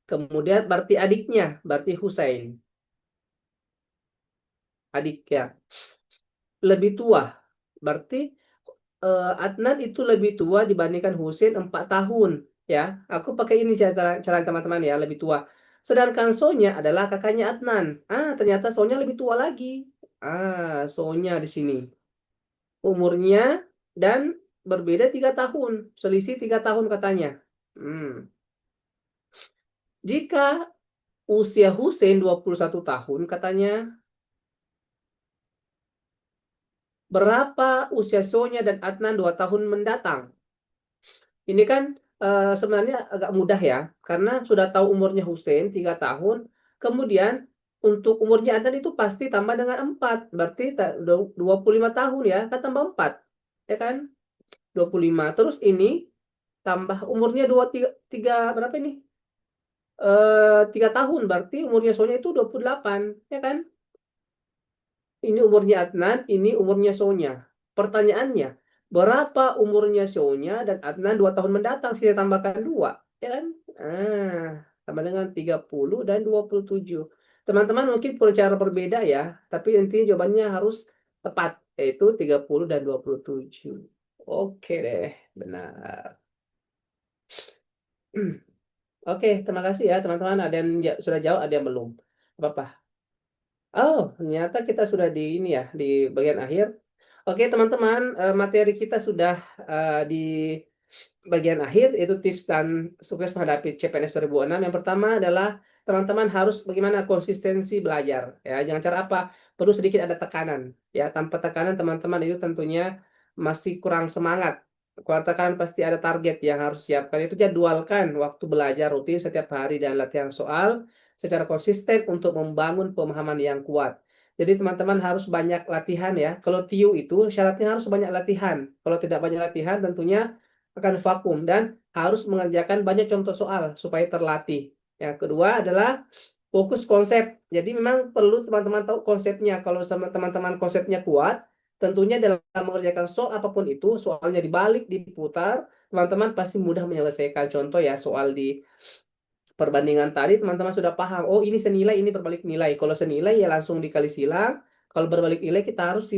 Kemudian berarti adiknya, berarti Hussein. Adik ya. Lebih tua. Berarti Adnan itu lebih tua dibandingkan Hussein 4 tahun. Ya, aku pakai ini cara teman-teman ya, lebih tua. Sedangkan Sonya adalah kakaknya Adnan. Ternyata Sonya lebih tua lagi. Sonya di sini. Umurnya dan berbeda 3 tahun. Selisih 3 tahun katanya. Hmm. Jika usia Hussein 21 tahun katanya, berapa usia Sonya dan Adnan 2 tahun mendatang? Ini kan sebenarnya agak mudah ya, karena sudah tahu umurnya Hussein 3 tahun, kemudian untuk umurnya Adnan itu pasti tambah dengan 4, berarti 25 tahun ya, kan tambah 4, ya kan? 25. Terus ini tambah umurnya 3 berapa ini? 3 tahun, berarti umurnya Sonya itu 28, ya kan? Ini umurnya Adnan, ini umurnya Sonya. Pertanyaannya, berapa umurnya Sonya dan Adnan 2 tahun mendatang? Saya tambahkan 2, ya kan? Tambah dengan 30 dan 27. Teman-teman mungkin punya cara berbeda ya, tapi intinya jawabannya harus tepat, yaitu 30 dan 27. Oke deh, benar. Oke, terima kasih ya teman-teman. Ada yang sudah jawab, ada yang belum. Apa-apa. Oh, ternyata kita sudah di ini ya, di bagian akhir. Oke, teman-teman, materi kita sudah di bagian akhir, yaitu tips dan sukses menghadapi CPNS 2006. Yang pertama adalah teman-teman harus bagaimana konsistensi belajar. Ya, jangan cara apa, perlu sedikit ada tekanan. Ya, tanpa tekanan teman-teman itu tentunya masih kurang semangat. Kurang tekanan pasti ada target yang harus siapkan. Itu jadwalkan waktu belajar rutin setiap hari dan latihan soal secara konsisten untuk membangun pemahaman yang kuat. Jadi teman-teman harus banyak latihan ya. Kalau TIU itu syaratnya harus banyak latihan. Kalau tidak banyak latihan tentunya akan vakum dan harus mengerjakan banyak contoh soal supaya terlatih. Yang kedua adalah fokus konsep. Jadi memang perlu teman-teman tahu konsepnya. Kalau sama teman-teman konsepnya kuat, tentunya dalam mengerjakan soal apapun itu, soalnya dibalik, diputar, teman-teman pasti mudah menyelesaikan. Contoh ya, soal di perbandingan tadi teman-teman sudah paham, oh ini senilai, ini berbalik nilai. Kalau senilai ya langsung dikali silang, kalau berbalik nilai kita harus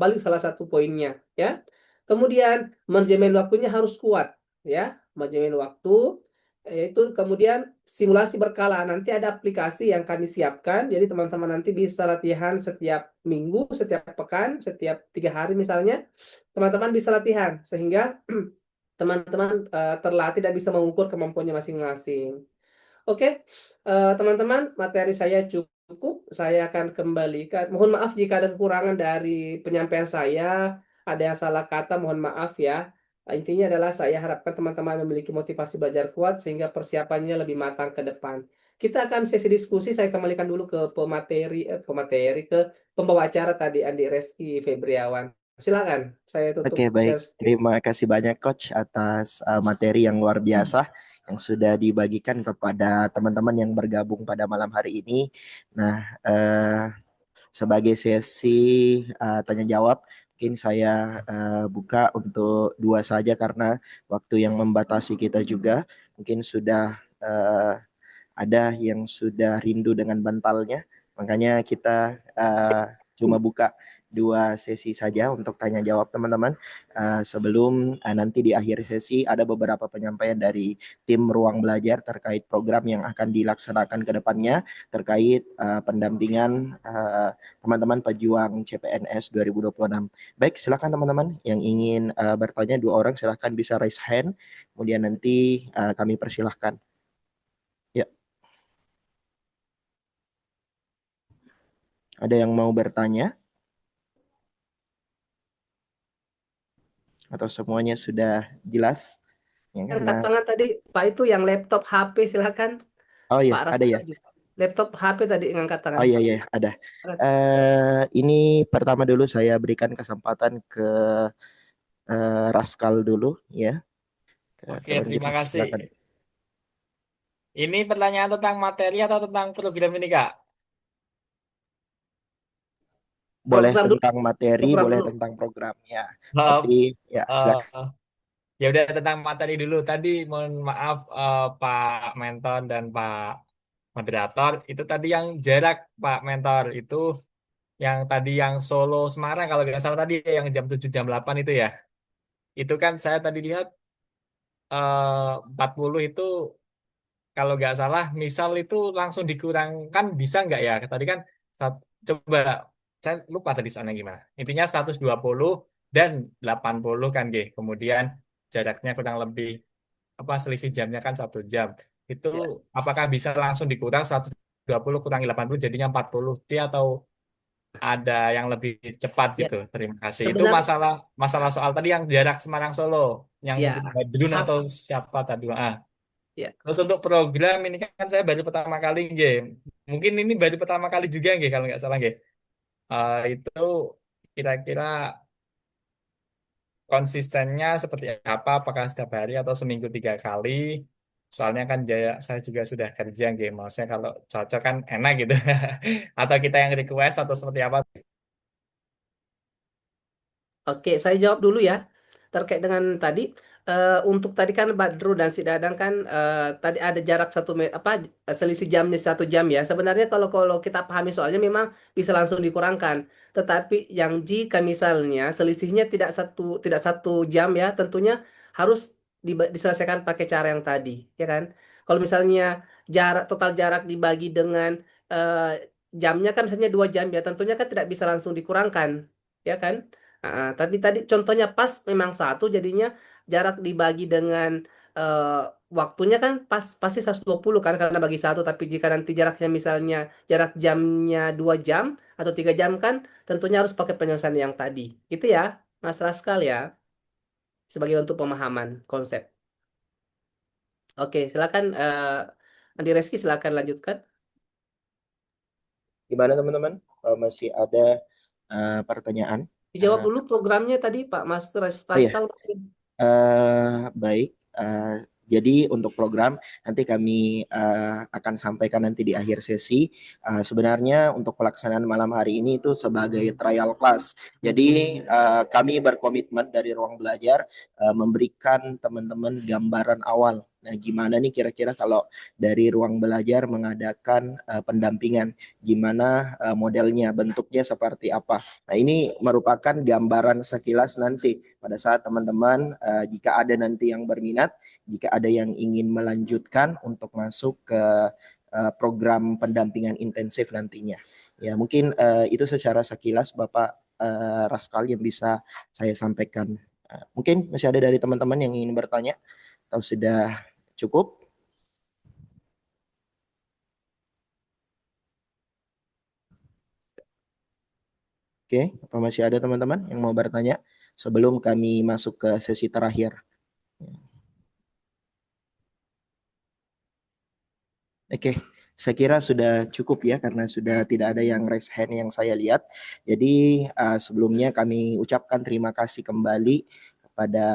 balik salah satu poinnya ya. Kemudian manajemen waktunya harus kuat ya, manajemen waktu, yaitu kemudian simulasi berkala. Nanti ada aplikasi yang kami siapkan, jadi teman-teman nanti bisa latihan setiap minggu, setiap pekan, setiap 3 hari misalnya, teman-teman bisa latihan sehingga teman-teman terlatih dan bisa mengukur kemampuannya masing-masing. Oke, teman-teman, materi saya cukup. Saya akan kembalikan. Mohon maaf jika ada kekurangan dari penyampaian saya, ada yang salah kata, mohon maaf ya. Intinya adalah saya harapkan teman-teman memiliki motivasi belajar kuat sehingga persiapannya lebih matang ke depan. Kita akan sesi diskusi. Saya kembalikan dulu ke pemateri ke pembawa acara tadi Andi Reski Febriawan. Silakan, saya tutup Oke, baik. share screen. Terima kasih banyak Coach atas materi yang luar biasa yang sudah dibagikan kepada teman-teman yang bergabung pada malam hari ini. Nah, sebagai sesi tanya jawab, mungkin saya buka untuk 2 saja karena waktu yang membatasi kita juga. Mungkin sudah ada yang sudah rindu dengan bantalnya, makanya kita cuma buka 2 sesi saja untuk tanya jawab teman-teman. Sebelum nanti di akhir sesi ada beberapa penyampaian dari tim Ruang Belajar terkait program yang akan dilaksanakan ke depannya terkait pendampingan teman-teman pejuang CPNS 2026. Baik, silakan teman-teman yang ingin bertanya 2 orang silakan bisa raise hand, kemudian nanti kami persilahkan. Ya. Ada yang mau bertanya? Atau semuanya sudah jelas? Ya, Angkat karena tangan tadi, Pak, itu yang laptop HP silakan. oh ya Pak ada ya. Raskal juga. Laptop HP tadi yang angkat Oh tangan. iya iya ada. Ini pertama dulu saya berikan kesempatan ke Raskal dulu ya. Oke, Teman kita terima kasih. silakan. Ini pertanyaan tentang materi atau tentang program ini, Kak? Boleh Program dulu, tentang materi, program boleh dulu. tentang program ya. Eh, Tapi ya silakan. eh, ya udah tentang materi dulu. Tadi mohon maaf Pak Mentor dan Pak Moderator. Itu tadi yang jarak Pak Mentor. Itu yang tadi yang Solo Semarang kalau nggak salah tadi yang jam 7 jam 8 itu ya. Itu kan saya tadi lihat 40 itu kalau nggak salah misal itu langsung dikurangkan bisa nggak ya? Tadi kan coba saya lupa tadi sana gimana. Intinya 120 dan 80 kan G. Kemudian jaraknya kurang lebih apa selisih jamnya kan 1 jam. Itu Ya, apakah bisa langsung dikurang 120 kurangi 80 jadinya 40 C atau ada yang lebih cepat ya. gitu. Terima kasih. Itu Sebenarnya, masalah masalah soal tadi yang jarak Semarang Solo yang mungkin ya, Badrun atau hap, siapa tadi. ya. Terus untuk program ini kan saya baru pertama kali game. Mungkin ini baru pertama kali juga nggih kalau nggak salah nggih. Itu kira-kira konsistennya seperti apa? Apakah setiap hari atau seminggu 3 kali? Soalnya kan jaya saya juga sudah kerja game. Maksudnya kalau cocok kan enak gitu. Atau kita yang request atau seperti apa? Oke, saya jawab dulu ya. Terkait dengan tadi, untuk tadi kan Badru dan si Dadang kan tadi ada jarak apa selisih jamnya 1 jam ya. Sebenarnya kalau kalau kita pahami soalnya memang bisa langsung dikurangkan. Tetapi yang jika misalnya selisihnya tidak 1 jam ya, tentunya harus diselesaikan pakai cara yang tadi, ya kan? Kalau misalnya total jarak dibagi dengan jamnya kan misalnya 2 jam ya, tentunya kan tidak bisa langsung dikurangkan, ya kan? Tadi tadi contohnya pas memang satu jadinya jarak dibagi dengan eh, waktunya kan pas pasti 120 kan karena bagi satu, tapi jika nanti jaraknya misalnya jarak jamnya 2 jam atau 3 jam kan tentunya harus pakai penyelesaian yang tadi gitu ya Mas Raskal ya, sebagai untuk pemahaman konsep. Oke, silakan Andi Reski, silakan lanjutkan. Gimana teman-teman? Masih ada pertanyaan? Dijawab dulu programnya tadi Pak Mas Oh ya, Raskal. baik. Jadi untuk program nanti kami akan sampaikan nanti di akhir sesi. Sebenarnya untuk pelaksanaan malam hari ini itu sebagai trial class. Jadi kami berkomitmen dari ruang belajar memberikan teman-teman gambaran awal. Nah, gimana nih kira-kira kalau dari ruang belajar mengadakan pendampingan, gimana modelnya, bentuknya seperti apa. Nah, ini merupakan gambaran sekilas nanti pada saat teman-teman jika ada nanti yang berminat, jika ada yang ingin melanjutkan untuk masuk ke program pendampingan intensif nantinya. Ya, mungkin itu secara sekilas Bapak Raskal yang bisa saya sampaikan. Mungkin masih ada dari teman-teman yang ingin bertanya atau sudah cukup? Oke, apa masih ada teman-teman yang mau bertanya sebelum kami masuk ke sesi terakhir? Oke, saya kira sudah cukup ya karena sudah tidak ada yang raise hand yang saya lihat. Jadi sebelumnya kami ucapkan terima kasih kembali kepada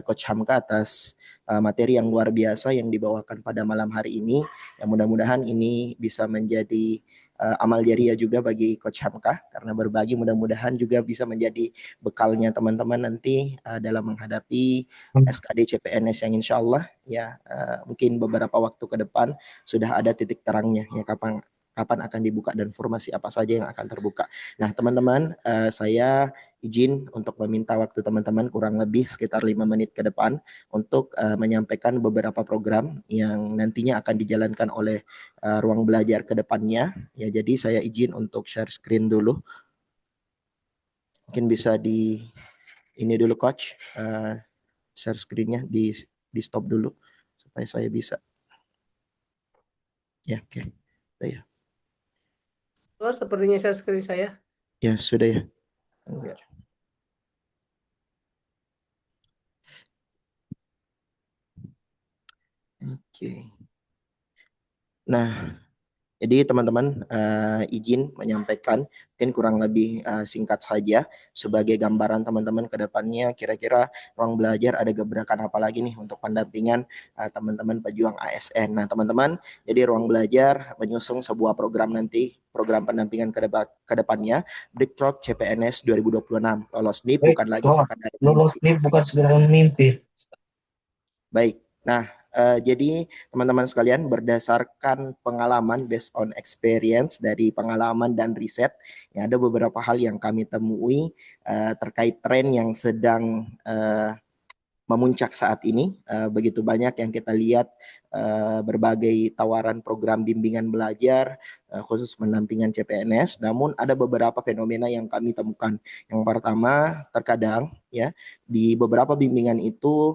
Coach Hamka atas materi yang luar biasa yang dibawakan pada malam hari ini. Yang mudah-mudahan ini bisa menjadi amal jariah juga bagi Coach Hamka karena berbagi mudah-mudahan juga bisa menjadi bekalnya teman-teman nanti dalam menghadapi SKD CPNS yang insya Allah ya mungkin beberapa waktu ke depan sudah ada titik terangnya ya kapan kapan akan dibuka dan formasi apa saja yang akan terbuka. Nah, teman-teman, saya izin untuk meminta waktu teman-teman kurang lebih sekitar 5 menit ke depan untuk menyampaikan beberapa program yang nantinya akan dijalankan oleh ruang belajar ke depannya. Ya, jadi saya izin untuk share screen dulu. Mungkin bisa ini dulu coach, share screen-nya di stop dulu supaya saya bisa. Ya, oke. Ya. Keluar sepertinya share screen saya. Ya, sudah ya. Ya. Oke. Nah, jadi teman-teman izin menyampaikan mungkin kurang lebih singkat saja sebagai gambaran teman-teman ke depannya kira-kira ruang belajar ada gebrakan apa lagi nih untuk pendampingan teman-teman pejuang ASN. Nah teman-teman, jadi ruang belajar menyusung sebuah program nanti, program pendampingan ke depannya, Breakthrough CPNS 2026. Lolos NIP bukan lagi Rektor, sekadar lolos mimpi. nih bukan segera mimpi. Baik. Nah, jadi teman-teman sekalian berdasarkan pengalaman based on experience dari pengalaman dan riset, ya ada beberapa hal yang kami temui terkait tren yang sedang memuncak saat ini. Begitu banyak yang kita lihat berbagai tawaran program bimbingan belajar khusus pendampingan CPNS. Namun ada beberapa fenomena yang kami temukan. Yang pertama, terkadang ya di beberapa bimbingan itu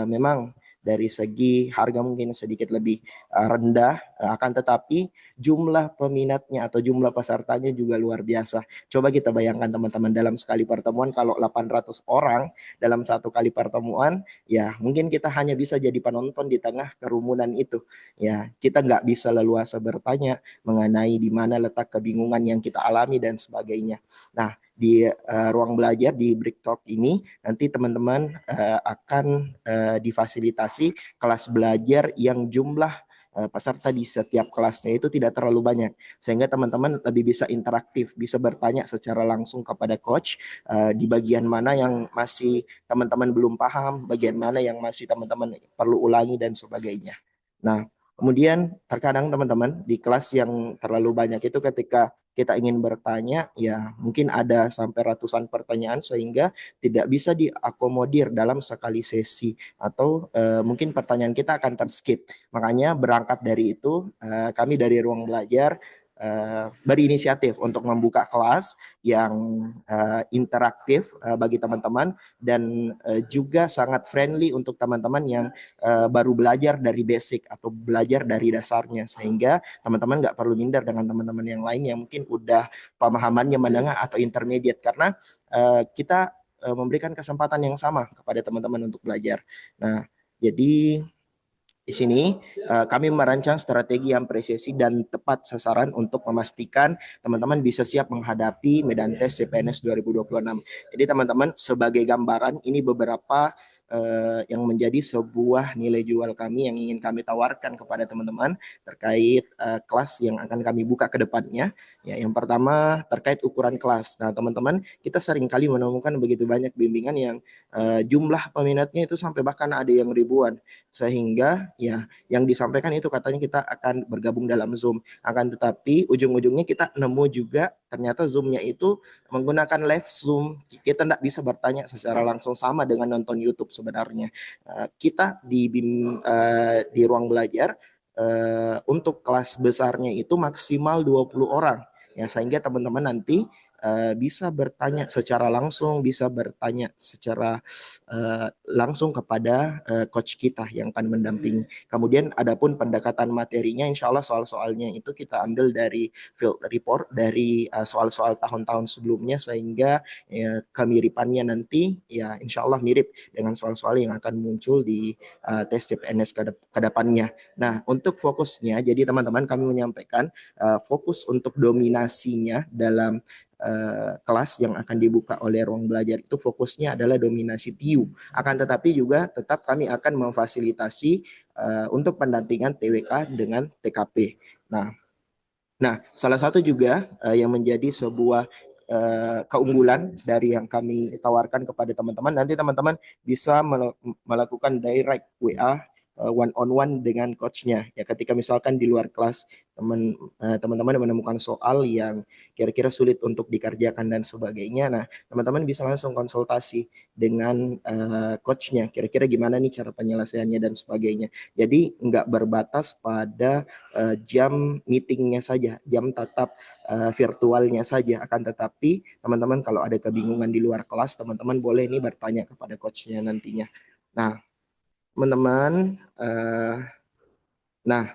memang dari segi harga mungkin sedikit lebih rendah, akan tetapi jumlah peminatnya atau jumlah pesertanya juga luar biasa. Coba kita bayangkan teman-teman, dalam sekali pertemuan kalau 800 orang dalam satu kali pertemuan, ya mungkin kita hanya bisa jadi penonton di tengah kerumunan itu. Ya, kita nggak bisa leluasa bertanya mengenai di mana letak kebingungan yang kita alami dan sebagainya. Nah, di ruang belajar di Break Talk ini nanti teman-teman akan difasilitasi kelas belajar yang jumlah peserta di setiap kelasnya itu tidak terlalu banyak, sehingga teman-teman lebih bisa interaktif, bisa bertanya secara langsung kepada coach di bagian mana yang masih teman-teman belum paham, bagian mana yang masih teman-teman perlu ulangi dan sebagainya. Nah, kemudian terkadang teman-teman di kelas yang terlalu banyak itu ketika kita ingin bertanya, ya mungkin ada sampai ratusan pertanyaan sehingga tidak bisa diakomodir dalam sekali sesi atau mungkin pertanyaan kita akan terskip. Makanya berangkat dari itu kami dari ruang belajar berinisiatif untuk membuka kelas yang interaktif bagi teman-teman dan juga sangat friendly untuk teman-teman yang baru belajar dari basic atau belajar dari dasarnya, sehingga teman-teman nggak perlu minder dengan teman-teman yang lain yang mungkin udah pemahamannya menengah atau intermediate, karena kita memberikan kesempatan yang sama kepada teman-teman untuk belajar. Nah, jadi di sini kami merancang strategi yang presisi dan tepat sasaran untuk memastikan teman-teman bisa siap menghadapi medan tes CPNS 2026. Jadi teman-teman, sebagai gambaran ini beberapa yang menjadi sebuah nilai jual kami yang ingin kami tawarkan kepada teman-teman terkait kelas yang akan kami buka ke depannya. Ya, yang pertama terkait ukuran kelas. Nah, teman-teman, kita sering kali menemukan begitu banyak bimbingan yang jumlah peminatnya itu sampai bahkan ada yang ribuan, sehingga ya yang disampaikan itu katanya kita akan bergabung dalam Zoom, akan tetapi ujung-ujungnya kita nemu juga ternyata Zoom-nya itu menggunakan live Zoom, kita tidak bisa bertanya secara langsung sama dengan nonton YouTube sebenarnya. Kita di ruang belajar untuk kelas besarnya itu maksimal 20 orang, ya sehingga teman-teman nanti bisa bertanya secara langsung, bisa bertanya secara langsung kepada coach kita yang akan mendampingi. Kemudian adapun pendekatan materinya, insya Allah soal-soalnya itu kita ambil dari field report, dari soal-soal tahun-tahun sebelumnya, sehingga ya, kemiripannya nanti ya insya Allah mirip dengan soal-soal yang akan muncul di tes CPNS ke depannya. Nah, untuk fokusnya, jadi teman-teman kami menyampaikan fokus untuk dominasinya dalam kelas yang akan dibuka oleh ruang belajar itu fokusnya adalah dominasi TIU. Akan tetapi juga tetap kami akan memfasilitasi untuk pendampingan TWK dengan TKP. Nah, salah satu juga yang menjadi sebuah keunggulan dari yang kami tawarkan kepada teman-teman, nanti teman-teman bisa melakukan direct WA one on one dengan coachnya. Ya, ketika misalkan di luar kelas teman-teman menemukan soal yang kira-kira sulit untuk dikerjakan dan sebagainya, nah teman-teman bisa langsung konsultasi dengan coachnya. Kira-kira gimana nih cara penyelesaiannya dan sebagainya. Jadi nggak berbatas pada jam meetingnya saja, jam tatap virtualnya saja, akan tetapi teman-teman kalau ada kebingungan di luar kelas, teman-teman boleh nih bertanya kepada coachnya nantinya. Nah, teman-teman, nah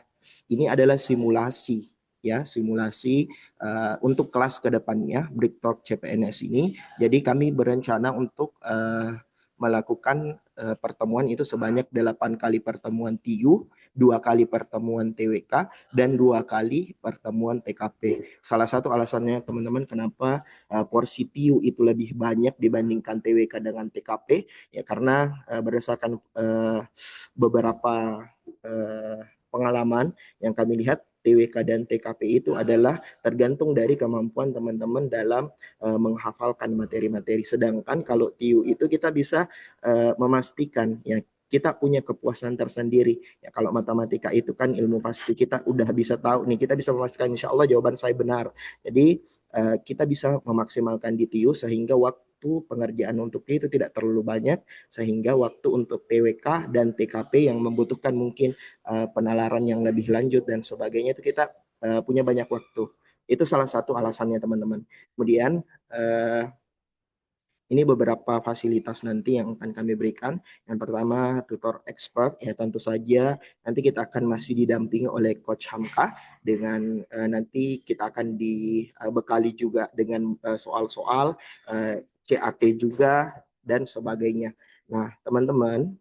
ini adalah simulasi ya, simulasi untuk kelas kedepannya Break Talk CPNS ini. Jadi kami berencana untuk melakukan pertemuan itu sebanyak 8 kali pertemuan TIU 2 kali pertemuan TWK dan 2 kali pertemuan TKP. Salah satu alasannya teman-teman kenapa porsi TIU itu lebih banyak dibandingkan TWK dengan TKP, ya karena berdasarkan beberapa pengalaman yang kami lihat, TWK dan TKP itu adalah tergantung dari kemampuan teman-teman dalam menghafalkan materi-materi. Sedangkan kalau TIU itu kita bisa memastikan, ya kita punya kepuasan tersendiri. Ya kalau matematika itu kan ilmu pasti, kita udah bisa tahu nih, kita bisa memastikan insya Allah jawaban saya benar. Jadi kita bisa memaksimalkan di TIU sehingga waktu pengerjaan untuk itu tidak terlalu banyak, sehingga waktu untuk TWK dan TKP yang membutuhkan mungkin penalaran yang lebih lanjut dan sebagainya itu kita punya banyak waktu. Itu salah satu alasannya teman-teman. Kemudian ini beberapa fasilitas nanti yang akan kami berikan. Yang pertama, tutor expert, ya tentu saja nanti kita akan masih didampingi oleh Coach Hamka dengan nanti kita akan dibekali juga dengan soal-soal CAT juga dan sebagainya. Nah, teman-teman,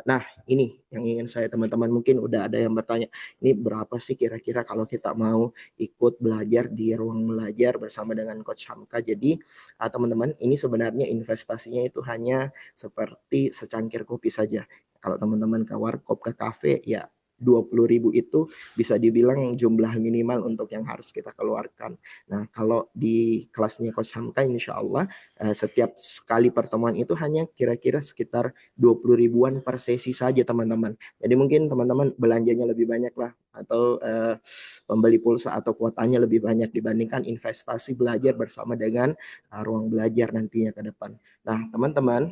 nah, ini yang ingin saya teman-teman, mungkin udah ada yang bertanya, ini berapa sih kira-kira kalau kita mau ikut belajar di ruang belajar bersama dengan Coach Hamka. Jadi teman-teman, ini sebenarnya investasinya itu hanya seperti secangkir kopi saja. Kalau teman-teman ke warkop, ke kafe, ya 20.000 itu bisa dibilang jumlah minimal untuk yang harus kita keluarkan. Nah, kalau di kelasnya Coach Hamka, insya Allah setiap sekali pertemuan itu hanya kira-kira sekitar 20 ribuan per sesi saja teman-teman. Jadi mungkin teman-teman belanjanya lebih banyak lah, atau pembeli pulsa atau kuotanya lebih banyak dibandingkan investasi belajar bersama dengan ruang belajar nantinya ke depan. Nah teman-teman,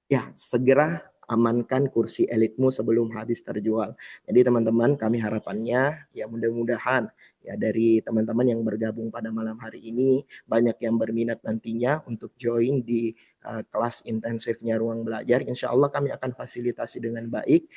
ya segera amankan kursi elitmu sebelum habis terjual. Jadi teman-teman, kami harapannya ya mudah-mudahan ya dari teman-teman yang bergabung pada malam hari ini banyak yang berminat nantinya untuk join di kelas intensifnya ruang belajar. Insya Allah kami akan fasilitasi dengan baik,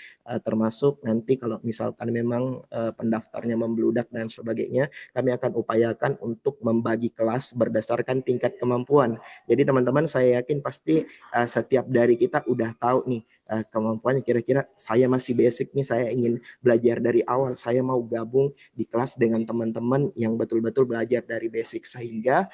termasuk nanti kalau misalkan memang pendaftarnya membludak dan sebagainya, kami akan upayakan untuk membagi kelas berdasarkan tingkat kemampuan. Jadi teman-teman, saya yakin pasti setiap dari kita udah tahu nih kemampuannya, kira-kira saya masih basic nih, saya ingin belajar dari awal, saya mau gabung di kelas dengan teman-teman yang betul-betul belajar dari basic, sehingga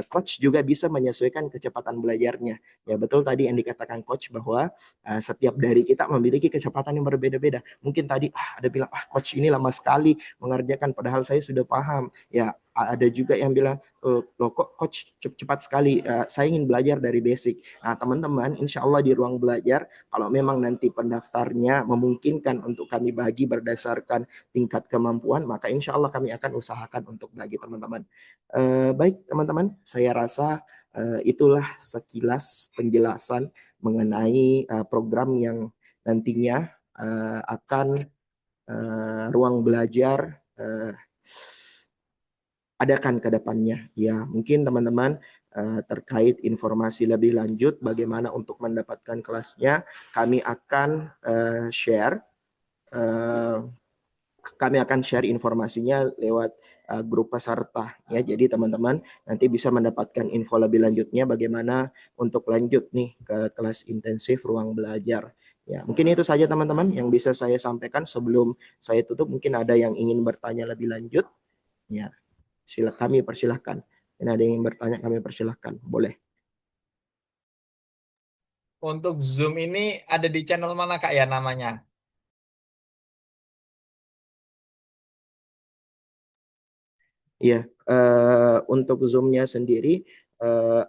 coach juga bisa menyesuaikan kecepatan belajarnya. Ya betul tadi yang dikatakan coach bahwa setiap dari kita memiliki kecepatan yang berbeda-beda. Mungkin tadi ada bilang coach ini lama sekali mengerjakan padahal saya sudah paham. Ya ada juga yang bilang loh kok coach cepat sekali, saya ingin belajar dari basic. Nah teman-teman, insya Allah di ruang belajar, kalau memang nanti pendaftarnya memungkinkan untuk kami bagi berdasarkan tingkat kemampuan, maka insya Allah kami akan usahakan untuk bagi teman-teman. Baik teman-teman, saya rasa itulah sekilas penjelasan mengenai program yang nantinya akan ruang belajar adakan ke depannya. Ya, mungkin teman-teman terkait informasi lebih lanjut bagaimana untuk mendapatkan kelasnya, kami akan share informasinya lewat grup peserta ya. Jadi teman-teman nanti bisa mendapatkan info lebih lanjutnya bagaimana untuk lanjut nih ke kelas intensif ruang belajar. Ya, mungkin itu saja teman-teman yang bisa saya sampaikan sebelum saya tutup. Mungkin ada yang ingin bertanya lebih lanjut. Ya, kami persilahkan. Ini ada yang ingin bertanya, kami persilahkan. Boleh. Untuk Zoom ini ada di channel mana Kak ya namanya? Iya, untuk Zoom-nya sendiri,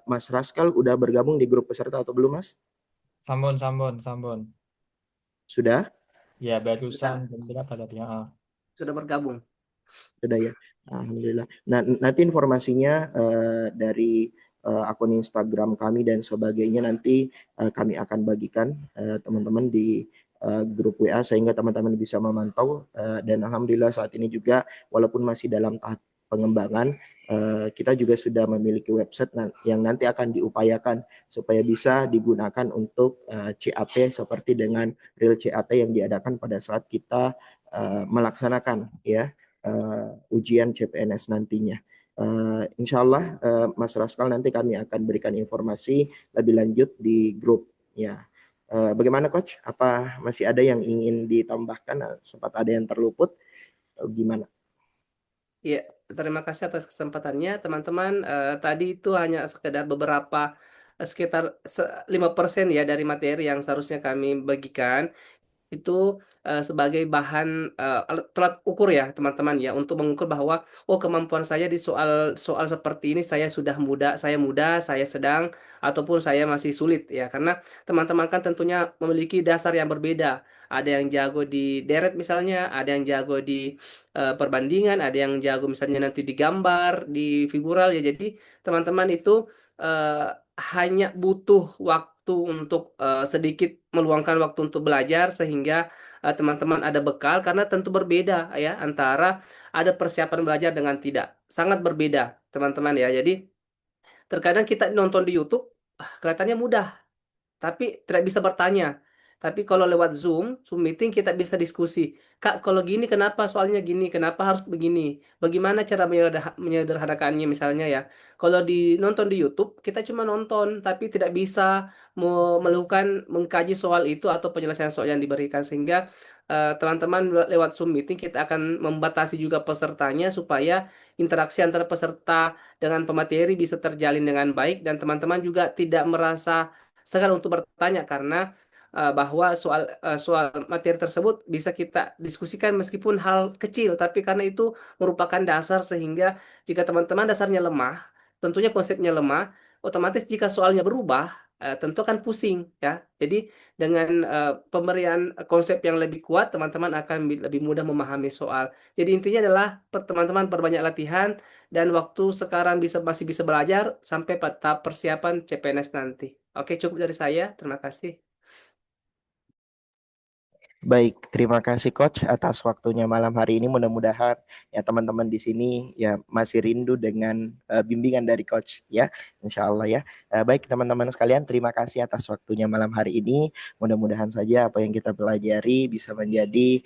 Mas Raskal udah bergabung di grup peserta atau belum, Mas? Sambun, sambun, sambun. Sudah? Ya barusan jam berapa tadi? Sudah bergabung. Sudah ya. Alhamdulillah. Nah, nanti informasinya dari akun Instagram kami dan sebagainya nanti kami akan bagikan teman-teman di grup WA sehingga teman-teman bisa memantau dan alhamdulillah saat ini juga walaupun masih dalam tahap pengembangan, kita juga sudah memiliki website yang nanti akan diupayakan supaya bisa digunakan untuk CAT seperti dengan real CAT yang diadakan pada saat kita melaksanakan ya ujian CPNS nantinya. Insya Allah Mas Raskal nanti kami akan berikan informasi lebih lanjut di grup ya. Bagaimana Coach? Apa masih ada yang ingin ditambahkan? Sempat ada yang terluput? Atau gimana? Iya, terima kasih atas kesempatannya, teman-teman. Tadi itu hanya sekedar beberapa, sekitar 5% ya dari materi yang seharusnya kami bagikan. Itu sebagai bahan tolak ukur ya teman-teman ya, untuk mengukur bahwa oh, kemampuan saya di soal soal seperti ini saya muda, saya sedang, ataupun saya masih sulit ya, karena teman-teman kan tentunya memiliki dasar yang berbeda. Ada yang jago di deret misalnya, ada yang jago di perbandingan, ada yang jago misalnya nanti di gambar, di figural ya. Jadi teman-teman itu eh, hanya butuh waktu untuk sedikit meluangkan waktu untuk belajar, sehingga teman-teman ada bekal, karena tentu berbeda ya antara ada persiapan belajar dengan tidak, sangat berbeda teman-teman ya. Jadi terkadang kita nonton di YouTube kelihatannya mudah tapi tidak bisa bertanya. Tapi kalau lewat Zoom meeting kita bisa diskusi. Kak, kalau gini kenapa soalnya gini, kenapa harus begini? Bagaimana cara menyederhanakannya misalnya ya. Kalau di nonton di YouTube, kita cuma nonton, tapi tidak bisa melakukan mengkaji soal itu atau penyelesaian soal yang diberikan. Sehingga teman-teman lewat Zoom meeting kita akan membatasi juga pesertanya supaya interaksi antara peserta dengan pemateri bisa terjalin dengan baik, dan teman-teman juga tidak merasa segan untuk bertanya, karena bahwa soal materi tersebut bisa kita diskusikan meskipun hal kecil, tapi karena itu merupakan dasar, sehingga jika teman-teman dasarnya lemah, tentunya konsepnya lemah, otomatis jika soalnya berubah tentu akan pusing ya. Jadi dengan pemberian konsep yang lebih kuat, teman-teman akan lebih mudah memahami soal. Jadi intinya adalah teman-teman perbanyak latihan, dan waktu sekarang masih bisa belajar sampai tahap persiapan CPNS nanti. Oke, cukup dari saya. Terima kasih. Baik, terima kasih Coach atas waktunya malam hari ini. Mudah-mudahan ya teman-teman di sini ya masih rindu dengan bimbingan dari Coach ya, Insya Allah ya. Baik teman-teman sekalian, terima kasih atas waktunya malam hari ini. Mudah-mudahan saja apa yang kita pelajari bisa menjadi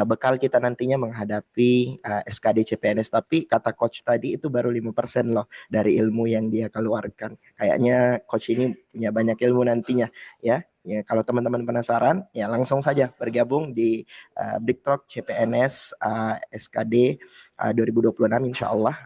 bekal kita nantinya menghadapi SKD CPNS. Tapi kata Coach tadi itu baru 5% loh dari ilmu yang dia keluarkan. Kayaknya Coach ini punya banyak ilmu nantinya ya. Ya, kalau teman-teman penasaran, ya langsung saja bergabung di Big Talk CPNS SKD 2026 insya Allah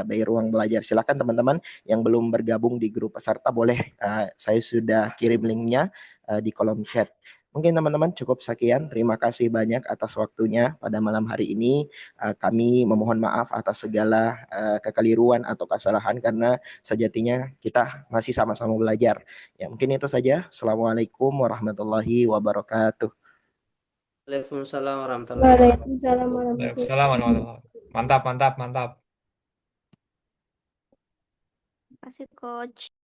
by Ruang Belajar. Silakan teman-teman yang belum bergabung di grup peserta boleh saya sudah kirim linknya di kolom chat. Mungkin teman-teman cukup sekian. Terima kasih banyak atas waktunya pada malam hari ini. Kami memohon maaf atas segala kekeliruan atau kesalahan karena sejatinya kita masih sama-sama belajar. Ya, mungkin itu saja. Assalamualaikum warahmatullahi wabarakatuh. Waalaikumsalam warahmatullahi wabarakatuh. Waalaikumsalam warahmatullahi Waalaikumsalam warahmatullahi wabarakatuh. Mantap, mantap, mantap. wabarakatuh. Terima kasih, Coach.